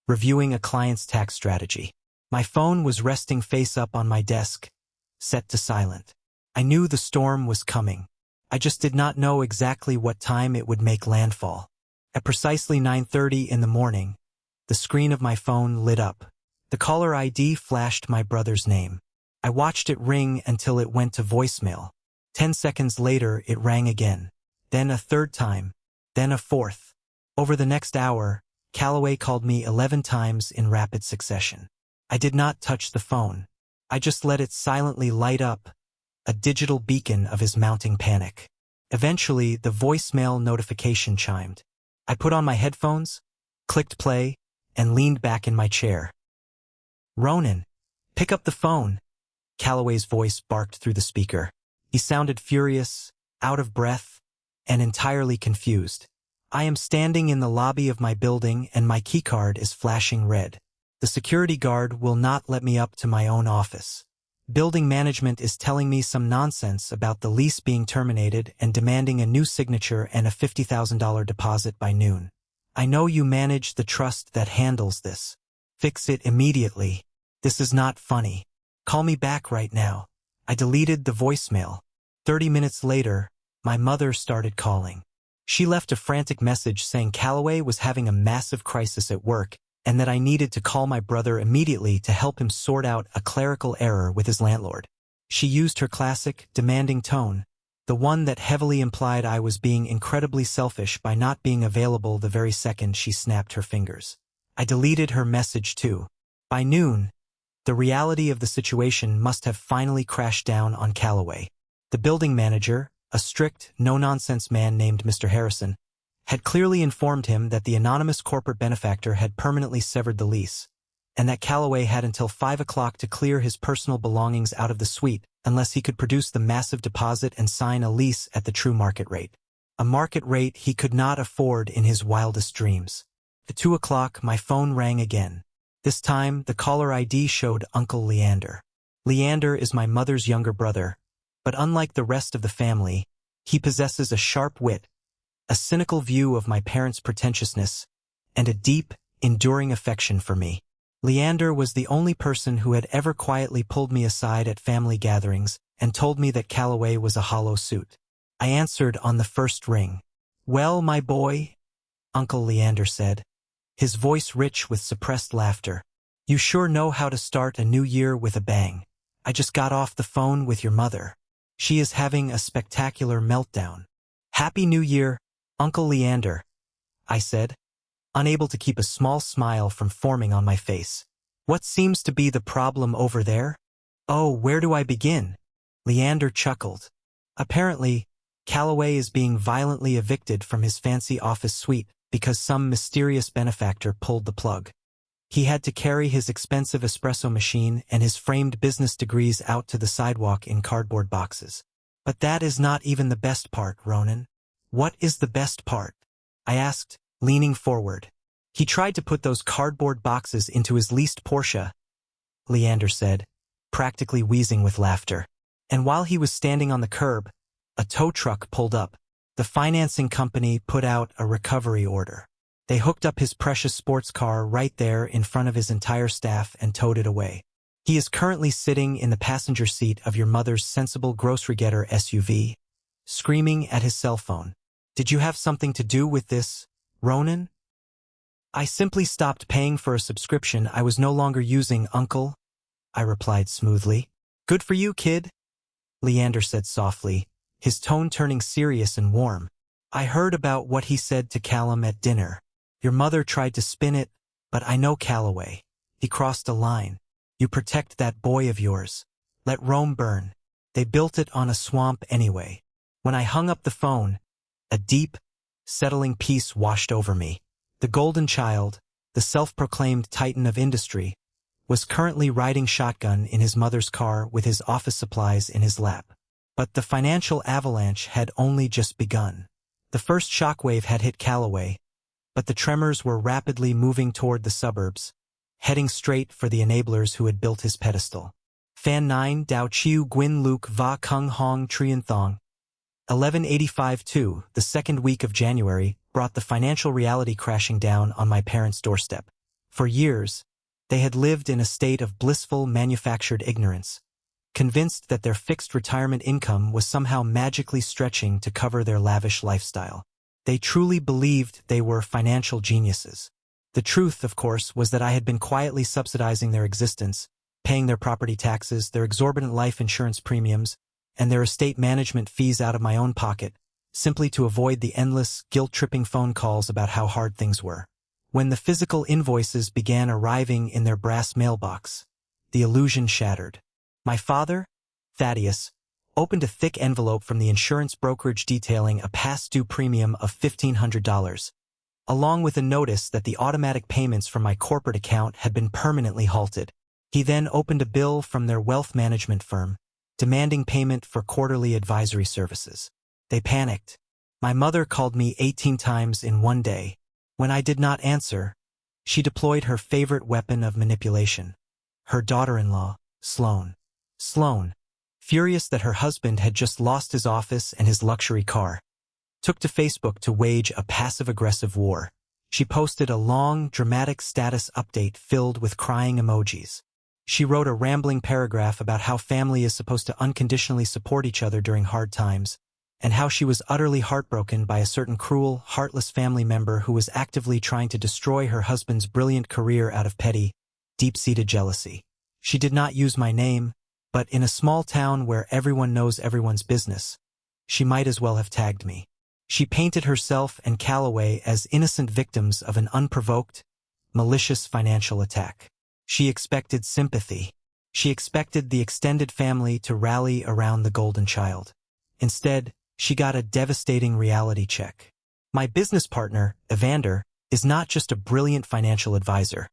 reviewing a client's tax strategy. My phone was resting face up on my desk, set to silent. I knew the storm was coming. I just did not know exactly what time it would make landfall. At precisely 9:30 in the morning, the screen of my phone lit up. The caller ID flashed my brother's name. I watched it ring until it went to voicemail. 10 seconds later, it rang again. Then a third time. Then a fourth. Over the next hour, Callaway called me 11 times in rapid succession. I did not touch the phone. I just let it silently light up, a digital beacon of his mounting panic. Eventually, the voicemail notification chimed. I put on my headphones, clicked play, and leaned back in my chair. "Ronan, pick up the phone," Callaway's voice barked through the speaker. He sounded furious, out of breath, and entirely confused. "I am standing in the lobby of my building and my keycard is flashing red. The security guard will not let me up to my own office. Building management is telling me some nonsense about the lease being terminated and demanding a new signature and a $50,000 deposit by noon. I know you manage the trust that handles this. Fix it immediately. This is not funny. Call me back right now." I deleted the voicemail. 30 minutes later, my mother started calling. She left a frantic message saying Callaway was having a massive crisis at work and that I needed to call my brother immediately to help him sort out a clerical error with his landlord. She used her classic, demanding tone, the one that heavily implied I was being incredibly selfish by not being available the very second she snapped her fingers. I deleted her message too. By noon, the reality of the situation must have finally crashed down on Callaway. The building manager, a strict, no-nonsense man named Mr. Harrison, had clearly informed him that the anonymous corporate benefactor had permanently severed the lease, and that Callaway had until 5 o'clock to clear his personal belongings out of the suite unless he could produce the massive deposit and sign a lease at the true market rate. A market rate he could not afford in his wildest dreams. At 2 o'clock, my phone rang again. This time, the caller ID showed Uncle Leander. Leander is my mother's younger brother, But unlike the rest of the family, he possesses a sharp wit, a cynical view of my parents' pretentiousness, and a deep, enduring affection for me. Leander was the only person who had ever quietly pulled me aside at family gatherings and told me that Calloway was a hollow suit. I answered on the first ring. "Well, my boy," Uncle Leander said, his voice rich with suppressed laughter, "you sure know how to start a new year with a bang. I just got off the phone with your mother. She is having a spectacular meltdown." "Happy New Year, Uncle Leander," I said, unable to keep a small smile from forming on my face. "What seems to be the problem over there?" "Oh, where do I begin?" Leander chuckled. "Apparently, Calloway is being violently evicted from his fancy office suite because some mysterious benefactor pulled the plug. He had to carry his expensive espresso machine and his framed business degrees out to the sidewalk in cardboard boxes. But that is not even the best part, Ronan. What is the best part?" I asked, leaning forward. "He tried to put those cardboard boxes into his leased Porsche," Leander said, practically wheezing with laughter. "And while he was standing on the curb, a tow truck pulled up. The financing company put out a recovery order. They hooked up his precious sports car right there in front of his entire staff and towed it away. He is currently sitting in the passenger seat of your mother's sensible grocery-getter SUV, screaming at his cell phone. Did you have something to do with this, Ronan?" "I simply stopped paying for a subscription I was no longer using, Uncle," I replied smoothly. "Good for you, kid," Leander said softly, his tone turning serious and warm. "I heard about what he said to Callum at dinner. Your mother tried to spin it, but I know Calloway. He crossed a line. You protect that boy of yours. Let Rome burn. They built it on a swamp anyway." When I hung up the phone, a deep, settling peace washed over me. The golden child, the self-proclaimed titan of industry, was currently riding shotgun in his mother's car with his office supplies in his lap. But the financial avalanche had only just begun. The first shockwave had hit Calloway, but the tremors were rapidly moving toward the suburbs, heading straight for the enablers who had built his pedestal. Fan 9 Dao Chiu Gwin Luke Va Kung Hong Trian Thong. 1185-2, the second week of January, brought the financial reality crashing down on my parents' doorstep. For years, they had lived in a state of blissful manufactured ignorance, convinced that their fixed retirement income was somehow magically stretching to cover their lavish lifestyle. They truly believed they were financial geniuses. The truth, of course, was that I had been quietly subsidizing their existence, paying their property taxes, their exorbitant life insurance premiums, and their estate management fees out of my own pocket, simply to avoid the endless, guilt-tripping phone calls about how hard things were. When the physical invoices began arriving in their brass mailbox, the illusion shattered. My father, Thaddeus, opened a thick envelope from the insurance brokerage detailing a past-due premium of $1,500, along with a notice that the automatic payments from my corporate account had been permanently halted. He then opened a bill from their wealth management firm, demanding payment for quarterly advisory services. They panicked. My mother called me 18 times in one day. When I did not answer, she deployed her favorite weapon of manipulation, her daughter-in-law, Sloane. Sloane, furious that her husband had just lost his office and his luxury car, took to Facebook to wage a passive-aggressive war. She posted a long, dramatic status update filled with crying emojis. She wrote a rambling paragraph about how family is supposed to unconditionally support each other during hard times, and how she was utterly heartbroken by a certain cruel, heartless family member who was actively trying to destroy her husband's brilliant career out of petty, deep-seated jealousy. She did not use my name, but in a small town where everyone knows everyone's business, she might as well have tagged me. She painted herself and Calloway as innocent victims of an unprovoked, malicious financial attack. She expected sympathy. She expected the extended family to rally around the golden child. Instead, she got a devastating reality check. My business partner, Evander, is not just a brilliant financial advisor.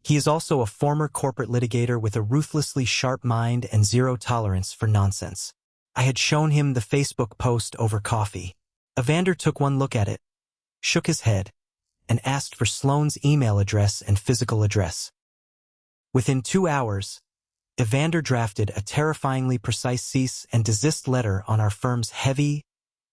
He is also a former corporate litigator with a ruthlessly sharp mind and zero tolerance for nonsense. I had shown him the Facebook post over coffee. Evander took one look at it, shook his head, and asked for Sloane's email address and physical address. Within 2 hours, Evander drafted a terrifyingly precise cease and desist letter on our firm's heavy,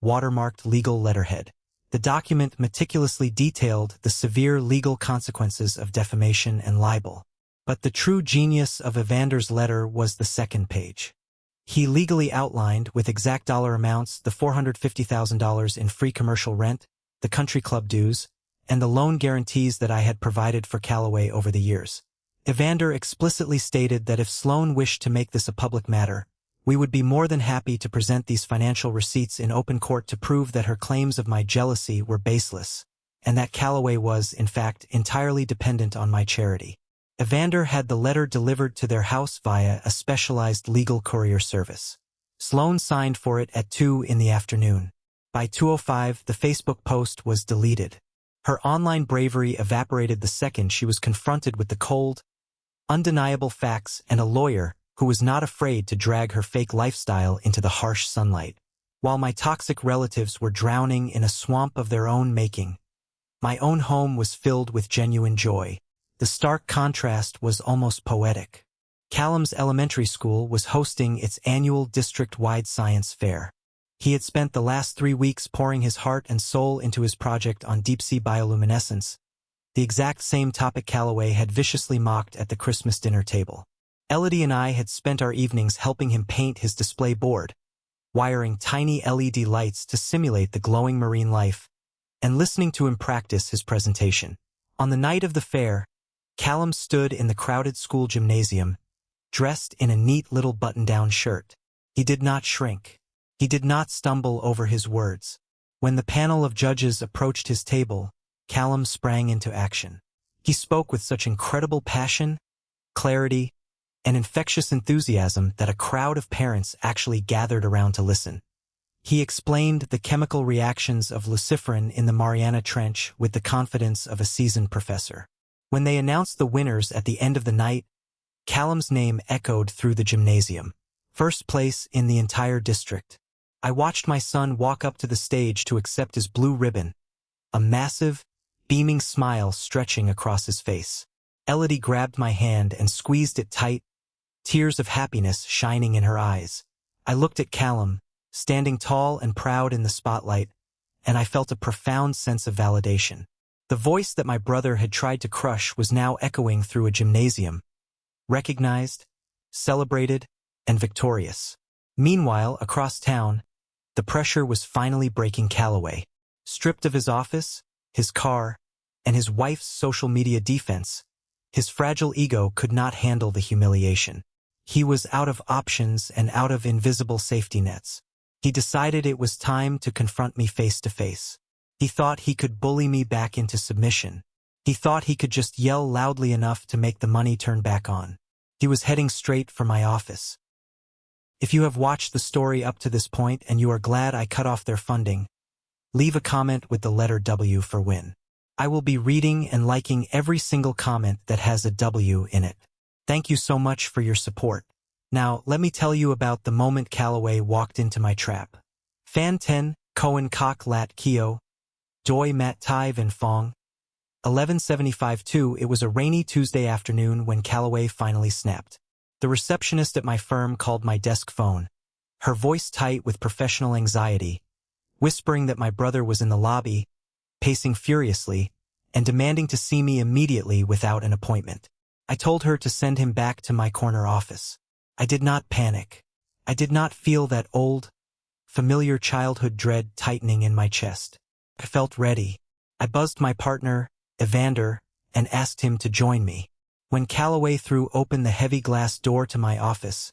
watermarked legal letterhead. The document meticulously detailed the severe legal consequences of defamation and libel. But the true genius of Evander's letter was the second page. He legally outlined, with exact dollar amounts, the $450,000 in free commercial rent, the country club dues, and the loan guarantees that I had provided for Callaway over the years. Evander explicitly stated that if Sloane wished to make this a public matter, we would be more than happy to present these financial receipts in open court to prove that her claims of my jealousy were baseless, and that Callaway was, in fact, entirely dependent on my charity. Evander had the letter delivered to their house via a specialized legal courier service. Sloane signed for it at 2 in the afternoon. By 2:05, the Facebook post was deleted. Her online bravery evaporated the second she was confronted with the cold, undeniable facts and a lawyer who was not afraid to drag her fake lifestyle into the harsh sunlight. While my toxic relatives were drowning in a swamp of their own making, my own home was filled with genuine joy. The stark contrast was almost poetic. Callum's elementary school was hosting its annual district-wide science fair. He had spent the last 3 weeks pouring his heart and soul into his project on deep-sea bioluminescence, the exact same topic Callaway had viciously mocked at the Christmas dinner table. Elodie and I had spent our evenings helping him paint his display board, wiring tiny LED lights to simulate the glowing marine life, and listening to him practice his presentation. On the night of the fair, Callum stood in the crowded school gymnasium, dressed in a neat little button-down shirt. He did not shrink. He did not stumble over his words. When the panel of judges approached his table, Callum sprang into action. He spoke with such incredible passion, clarity, and infectious enthusiasm that a crowd of parents actually gathered around to listen. He explained the chemical reactions of luciferin in the Mariana Trench with the confidence of a seasoned professor. When they announced the winners at the end of the night, Callum's name echoed through the gymnasium. First place in the entire district. I watched my son walk up to the stage to accept his blue ribbon, a massive, beaming smile stretching across his face. Elodie grabbed my hand and squeezed it tight, tears of happiness shining in her eyes. I looked at Callum, standing tall and proud in the spotlight, and I felt a profound sense of validation. The voice that my brother had tried to crush was now echoing through a gymnasium, recognized, celebrated, and victorious. Meanwhile, across town, the pressure was finally breaking Callaway. Stripped of his office, his car, and his wife's social media defense, his fragile ego could not handle the humiliation. He was out of options and out of invisible safety nets. He decided it was time to confront me face to face. He thought he could bully me back into submission. He thought he could just yell loudly enough to make the money turn back on. He was heading straight for my office. If you have watched the story up to this point and you are glad I cut off their funding, leave a comment with the letter W for win. I will be reading and liking every single comment that has a W in it. Thank you so much for your support. Now, let me tell you about the moment Callaway walked into my trap. Fan 10, Cohen Kok Lat Kio, Doi Mat Tai Vin Fong. 11:75-2. It was a rainy Tuesday afternoon when Callaway finally snapped. The receptionist at my firm called my desk phone, her voice tight with professional anxiety, whispering that my brother was in the lobby, pacing furiously, and demanding to see me immediately without an appointment. I told her to send him back to my corner office. I did not panic. I did not feel that old, familiar childhood dread tightening in my chest. I felt ready. I buzzed my partner, Evander, and asked him to join me. When Callaway threw open the heavy glass door to my office,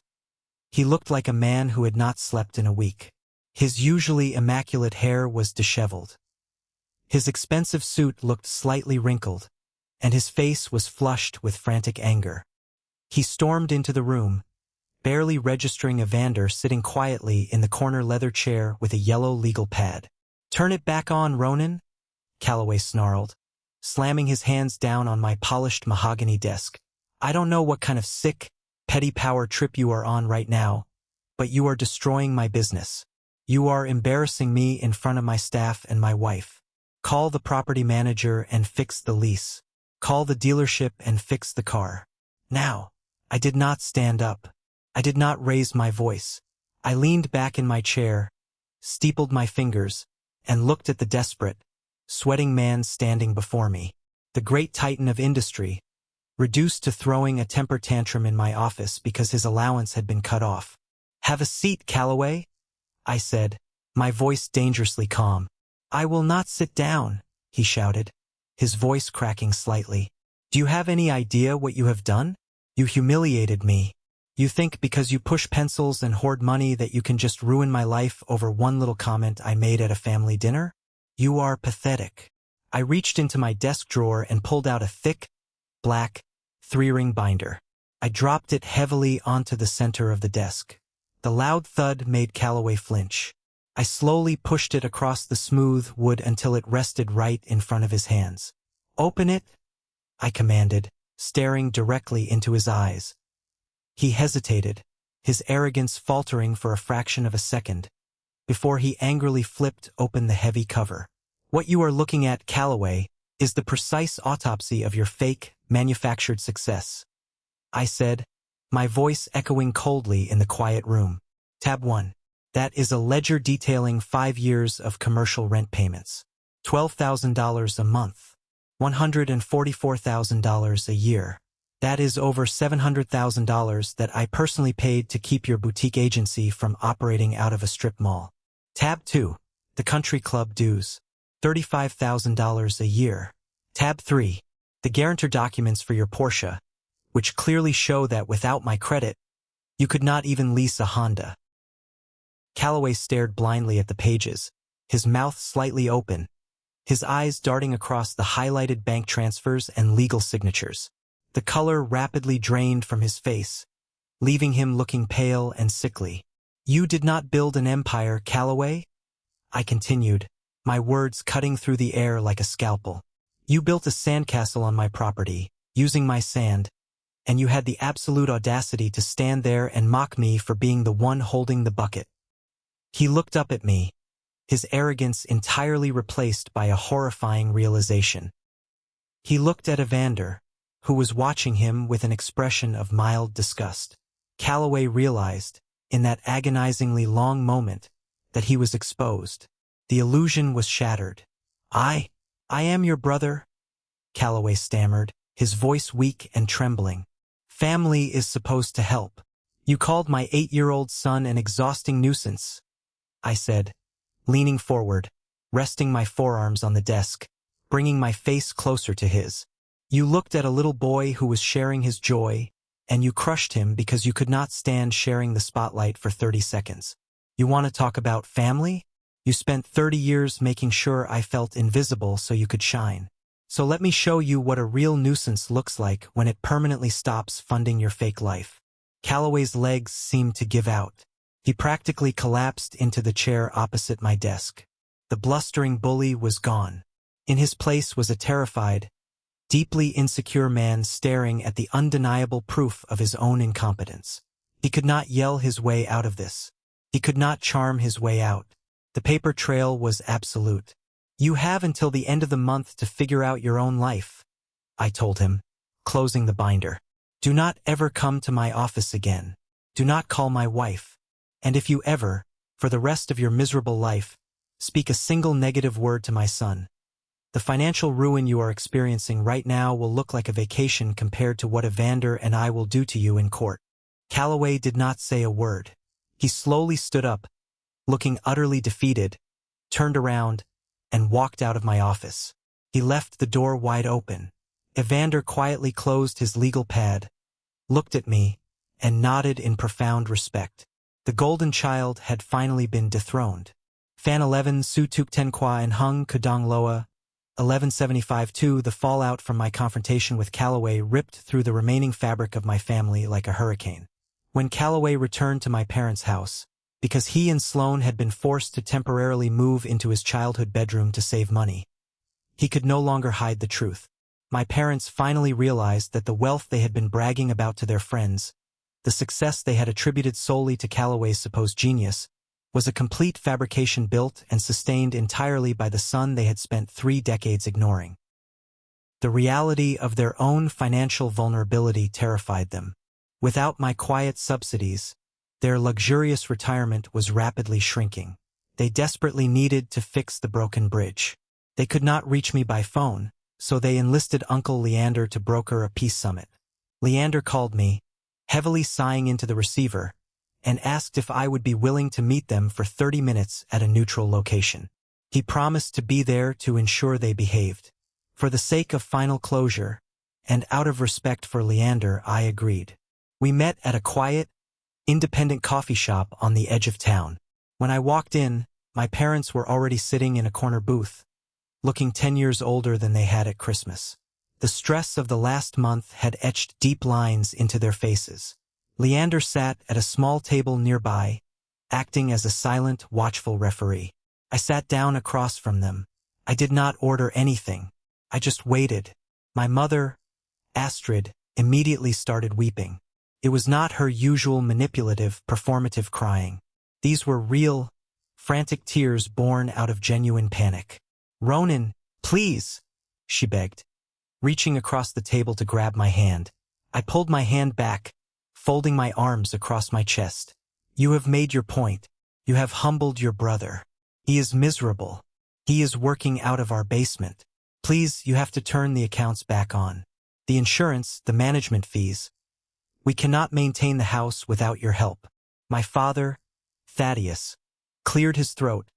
he looked like a man who had not slept in a week. His usually immaculate hair was disheveled. His expensive suit looked slightly wrinkled, and his face was flushed with frantic anger. He stormed into the room, barely registering Evander sitting quietly in the corner leather chair with a yellow legal pad. "Turn it back on, Ronan," Callaway snarled, slamming his hands down on my polished mahogany desk. "I don't know what kind of sick, petty power trip you are on right now, but you are destroying my business. You are embarrassing me in front of my staff and my wife. Call the property manager and fix the lease. Call the dealership and fix the car. Now." I did not stand up. I did not raise my voice. I leaned back in my chair, steepled my fingers, and looked at the desperate, sweating man standing before me. The great titan of industry, reduced to throwing a temper tantrum in my office because his allowance had been cut off. "Have a seat, Calloway," I said, my voice dangerously calm. "I will not sit down," he shouted, his voice cracking slightly. "Do you have any idea what you have done? You humiliated me. You think because you push pencils and hoard money that you can just ruin my life over one little comment I made at a family dinner? You are pathetic." I reached into my desk drawer and pulled out a thick, black, 3-ring binder. I dropped it heavily onto the center of the desk. The loud thud made Calloway flinch. I slowly pushed it across the smooth wood until it rested right in front of his hands. "Open it," I commanded, staring directly into his eyes. He hesitated, his arrogance faltering for a fraction of a second, before he angrily flipped open the heavy cover. "What you are looking at, Calloway, is the precise autopsy of your fake, manufactured success," I said, my voice echoing coldly in the quiet room. Tab 1. That is a ledger detailing 5 years of commercial rent payments. $12,000 a month. $144,000 a year. That is over $700,000 that I personally paid to keep your boutique agency from operating out of a strip mall. Tab 2. The country club dues. $35,000 a year. Tab 3. The guarantor documents for your Porsche, which clearly show that without my credit, you could not even lease a Honda. Calloway stared blindly at the pages, his mouth slightly open, his eyes darting across the highlighted bank transfers and legal signatures. The color rapidly drained from his face, leaving him looking pale and sickly. "You did not build an empire, Calloway," I continued, my words cutting through the air like a scalpel. "You built a sandcastle on my property, using my sand, and you had the absolute audacity to stand there and mock me for being the one holding the bucket." He looked up at me, his arrogance entirely replaced by a horrifying realization. He looked at Evander, who was watching him with an expression of mild disgust. Calloway realized, in that agonizingly long moment, that he was exposed. The illusion was shattered. I am your brother," Calloway stammered, his voice weak and trembling. "Family is supposed to help. You called my 8-year-old son an exhausting nuisance," I said, leaning forward, resting my forearms on the desk, bringing my face closer to his. "You looked at a little boy who was sharing his joy, and you crushed him because you could not stand sharing the spotlight for 30 seconds. You want to talk about family? You spent 30 years making sure I felt invisible so you could shine. So let me show you what a real nuisance looks like when it permanently stops funding your fake life." Calloway's legs seemed to give out. He practically collapsed into the chair opposite my desk. The blustering bully was gone. In his place was a terrified, deeply insecure man staring at the undeniable proof of his own incompetence. He could not yell his way out of this. He could not charm his way out. The paper trail was absolute. "You have until the end of the month to figure out your own life," I told him, closing the binder. "Do not ever come to my office again. Do not call my wife. And if you ever, for the rest of your miserable life, speak a single negative word to my son, the financial ruin you are experiencing right now will look like a vacation compared to what Evander and I will do to you in court." Calloway did not say a word. He slowly stood up, looking utterly defeated, turned around, and walked out of my office. He left the door wide open. Evander quietly closed his legal pad, looked at me, and nodded in profound respect. The golden child had finally been dethroned. Fan 11 Su Tuk Ten Kwa and Hung Kudong Loa 1175-2. The fallout from my confrontation with Calloway ripped through the remaining fabric of my family like a hurricane. When Calloway returned to my parents' house, because he and Sloane had been forced to temporarily move into his childhood bedroom to save money, he could no longer hide the truth. My parents finally realized that the wealth they had been bragging about to their friends, the success they had attributed solely to Calloway's supposed genius, was a complete fabrication built and sustained entirely by the son they had spent 3 decades ignoring. The reality of their own financial vulnerability terrified them. Without my quiet subsidies, their luxurious retirement was rapidly shrinking. They desperately needed to fix the broken bridge. They could not reach me by phone, so they enlisted Uncle Leander to broker a peace summit. Leander called me, heavily sighing into the receiver, and asked if I would be willing to meet them for 30 minutes at a neutral location. He promised to be there to ensure they behaved. For the sake of final closure, and out of respect for Leander, I agreed. We met at a quiet, independent coffee shop on the edge of town. When I walked in, my parents were already sitting in a corner booth, looking 10 years older than they had at Christmas. The stress of the last month had etched deep lines into their faces. Leander sat at a small table nearby, acting as a silent, watchful referee. I sat down across from them. I did not order anything. I just waited. My mother, Astrid, immediately started weeping. It was not her usual manipulative, performative crying. These were real, frantic tears born out of genuine panic. "Ronan, please," she begged, reaching across the table to grab my hand. I pulled my hand back, folding my arms across my chest. "You have made your point. You have humbled your brother. He is miserable. He is working out of our basement. Please, you have to turn the accounts back on. The insurance, the management fees. We cannot maintain the house without your help." My father, Thaddeus, cleared his throat,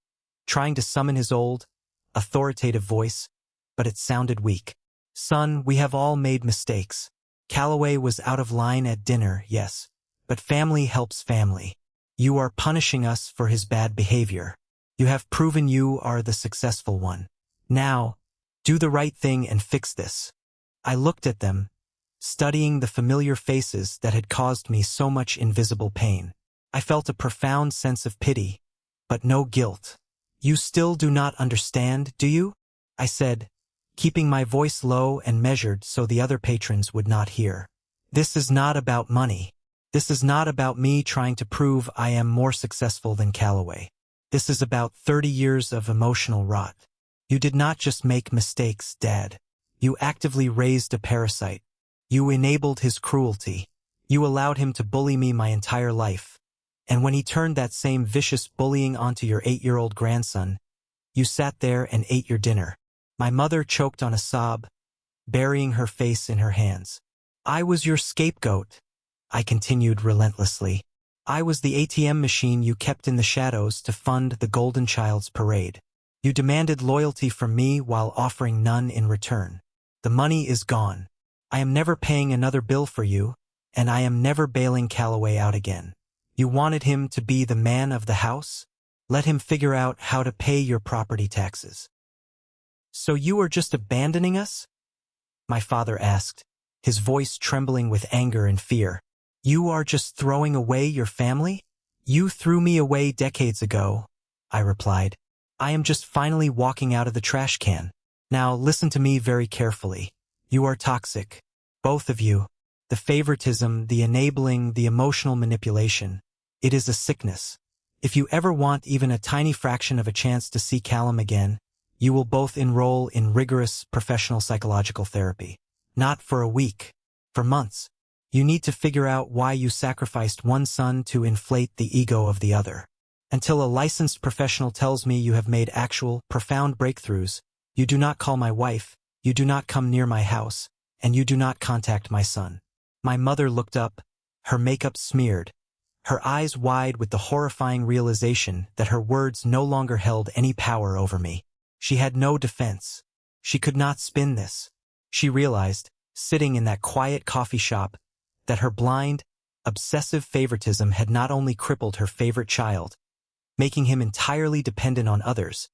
trying to summon his old, authoritative voice, but it sounded weak. "Son, we have all made mistakes. Calloway was out of line at dinner, yes, but family helps family. You are punishing us for his bad behavior. You have proven you are the successful one. Now, do the right thing and fix this." I looked at them, studying the familiar faces that had caused me so much invisible pain. I felt a profound sense of pity, but no guilt. "You still do not understand, do you?" I said, keeping my voice low and measured so the other patrons would not hear. "This is not about money. This is not about me trying to prove I am more successful than Calloway. This is about 30 years of emotional rot. You did not just make mistakes, Dad. You actively raised a parasite. You enabled his cruelty. You allowed him to bully me my entire life. And when he turned that same vicious bullying onto your 8-year-old grandson, you sat there and ate your dinner." My mother choked on a sob, burying her face in her hands. "I was your scapegoat," I continued relentlessly. "I was the ATM machine you kept in the shadows to fund the Golden Child's parade. You demanded loyalty from me while offering none in return. The money is gone. I am never paying another bill for you, and I am never bailing Calloway out again. You wanted him to be the man of the house? Let him figure out how to pay your property taxes." "So you are just abandoning us?" my father asked, his voice trembling with anger and fear. "You are just throwing away your family?" "You threw me away decades ago," I replied. "I am just finally walking out of the trash can. Now listen to me very carefully. You are toxic. Both of you. The favoritism, the enabling, the emotional manipulation. It is a sickness. If you ever want even a tiny fraction of a chance to see Callum again, you will both enroll in rigorous professional psychological therapy. Not for a week. For months. You need to figure out why you sacrificed one son to inflate the ego of the other. Until a licensed professional tells me you have made actual, profound breakthroughs, you do not call my wife, you do not come near my house, and you do not contact my son." My mother looked up, her makeup smeared, her eyes wide with the horrifying realization that her words no longer held any power over me. She had no defense. She could not spin this. She realized, sitting in that quiet coffee shop, that her blind, obsessive favoritism had not only crippled her favorite child, making him entirely dependent on others,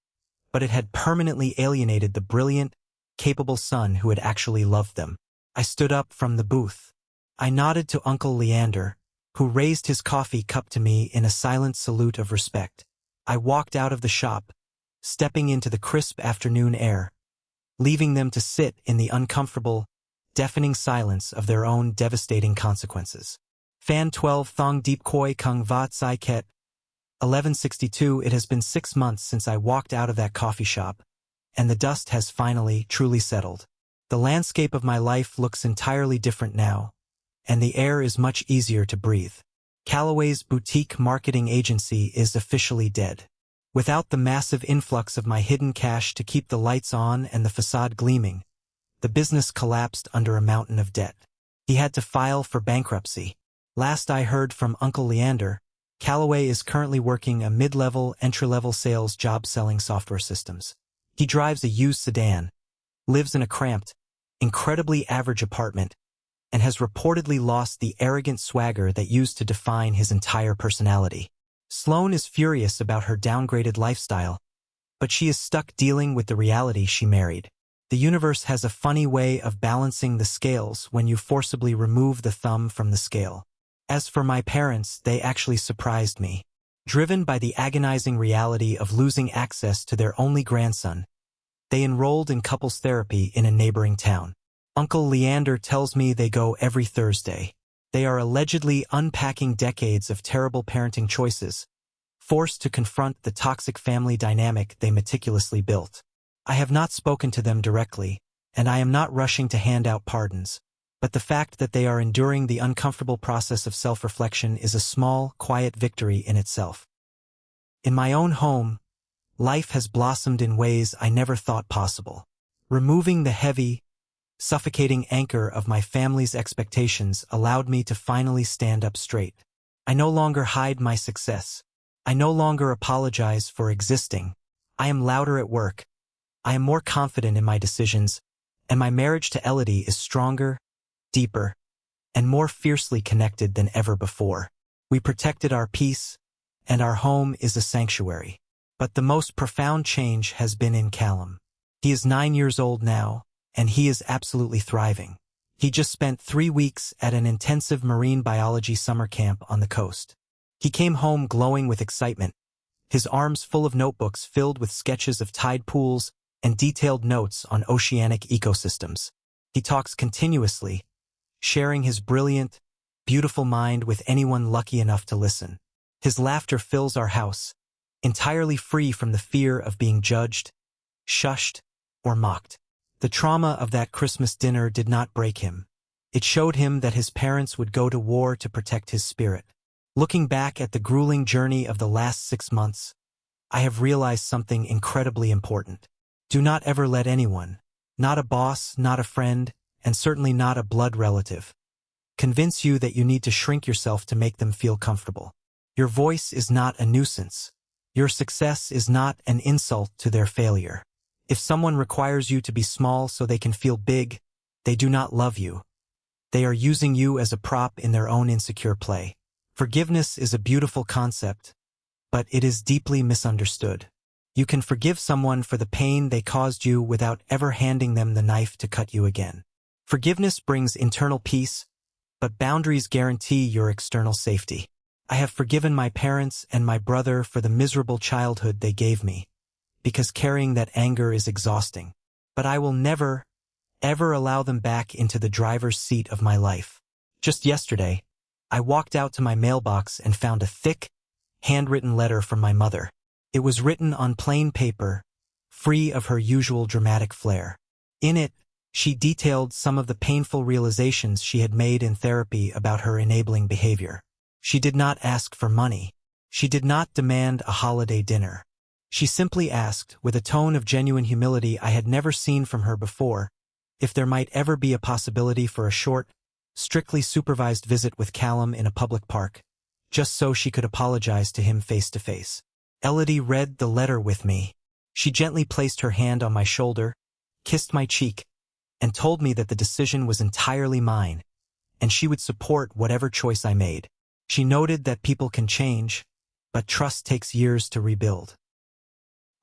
but it had permanently alienated the brilliant, capable son who had actually loved them. I stood up from the booth. I nodded to Uncle Leander, who raised his coffee cup to me in a silent salute of respect. I walked out of the shop, stepping into the crisp afternoon air, leaving them to sit in the uncomfortable, deafening silence of their own devastating consequences. Fan 12 Thong Deep Koi Kung Vat Sai Ket 1162. It has been 6 months since I walked out of that coffee shop, and the dust has finally, truly settled. The landscape of my life looks entirely different now, and the air is much easier to breathe. Callaway's boutique marketing agency is officially dead. Without the massive influx of my hidden cash to keep the lights on and the facade gleaming, the business collapsed under a mountain of debt. He had to file for bankruptcy. Last I heard from Uncle Leander, Callaway is currently working a mid-level, entry-level sales job selling software systems. He drives a used sedan, lives in a cramped, incredibly average apartment, and has reportedly lost the arrogant swagger that used to define his entire personality. Sloane is furious about her downgraded lifestyle, but she is stuck dealing with the reality she married. The universe has a funny way of balancing the scales when you forcibly remove the thumb from the scale. As for my parents, they actually surprised me. Driven by the agonizing reality of losing access to their only grandson, they enrolled in couples therapy in a neighboring town. Uncle Leander tells me they go every Thursday. They are allegedly unpacking decades of terrible parenting choices, forced to confront the toxic family dynamic they meticulously built. I have not spoken to them directly, and I am not rushing to hand out pardons, but the fact that they are enduring the uncomfortable process of self-reflection is a small, quiet victory in itself. In my own home, life has blossomed in ways I never thought possible. Removing the heavy, suffocating anchor of my family's expectations allowed me to finally stand up straight. I no longer hide my success. I no longer apologize for existing. I am louder at work. I am more confident in my decisions, and my marriage to Elodie is stronger, deeper, and more fiercely connected than ever before. We protected our peace, and our home is a sanctuary. But the most profound change has been in Callum. He is 9 years old now, and he is absolutely thriving. He just spent 3 weeks at an intensive marine biology summer camp on the coast. He came home glowing with excitement, his arms full of notebooks filled with sketches of tide pools and detailed notes on oceanic ecosystems. He talks continuously, sharing his brilliant, beautiful mind with anyone lucky enough to listen. His laughter fills our house, entirely free from the fear of being judged, shushed, or mocked. The trauma of that Christmas dinner did not break him. It showed him that his parents would go to war to protect his spirit. Looking back at the grueling journey of the last 6 months, I have realized something incredibly important. Do not ever let anyone, not a boss, not a friend, and certainly not a blood relative, convince you that you need to shrink yourself to make them feel comfortable. Your voice is not a nuisance. Your success is not an insult to their failure. If someone requires you to be small so they can feel big, they do not love you. They are using you as a prop in their own insecure play. Forgiveness is a beautiful concept, but it is deeply misunderstood. You can forgive someone for the pain they caused you without ever handing them the knife to cut you again. Forgiveness brings internal peace, but boundaries guarantee your external safety. I have forgiven my parents and my brother for the miserable childhood they gave me, because carrying that anger is exhausting. But I will never, ever allow them back into the driver's seat of my life. Just yesterday, I walked out to my mailbox and found a thick, handwritten letter from my mother. It was written on plain paper, free of her usual dramatic flair. In it, she detailed some of the painful realizations she had made in therapy about her enabling behavior. She did not ask for money. She did not demand a holiday dinner. She simply asked, with a tone of genuine humility I had never seen from her before, if there might ever be a possibility for a short, strictly supervised visit with Callum in a public park, just so she could apologize to him face to face. Elodie read the letter with me. She gently placed her hand on my shoulder, kissed my cheek, and told me that the decision was entirely mine, and she would support whatever choice I made. She noted that people can change, but trust takes years to rebuild.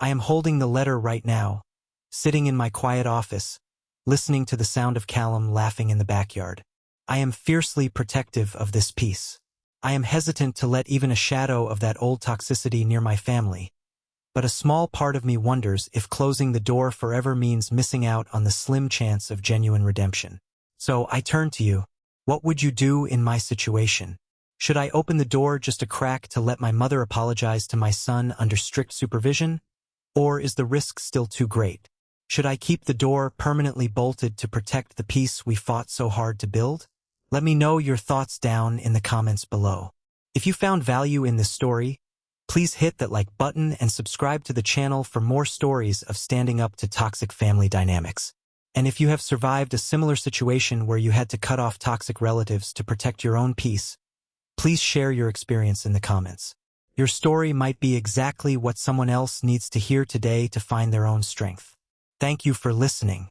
I am holding the letter right now, sitting in my quiet office, listening to the sound of Callum laughing in the backyard. I am fiercely protective of this peace. I am hesitant to let even a shadow of that old toxicity near my family, but a small part of me wonders if closing the door forever means missing out on the slim chance of genuine redemption. So I turn to you. What would you do in my situation? Should I open the door just a crack to let my mother apologize to my son under strict supervision? Or is the risk still too great? Should I keep the door permanently bolted to protect the peace we fought so hard to build? Let me know your thoughts down in the comments below. If you found value in this story, please hit that like button and subscribe to the channel for more stories of standing up to toxic family dynamics. And if you have survived a similar situation where you had to cut off toxic relatives to protect your own peace, please share your experience in the comments. Your story might be exactly what someone else needs to hear today to find their own strength. Thank you for listening.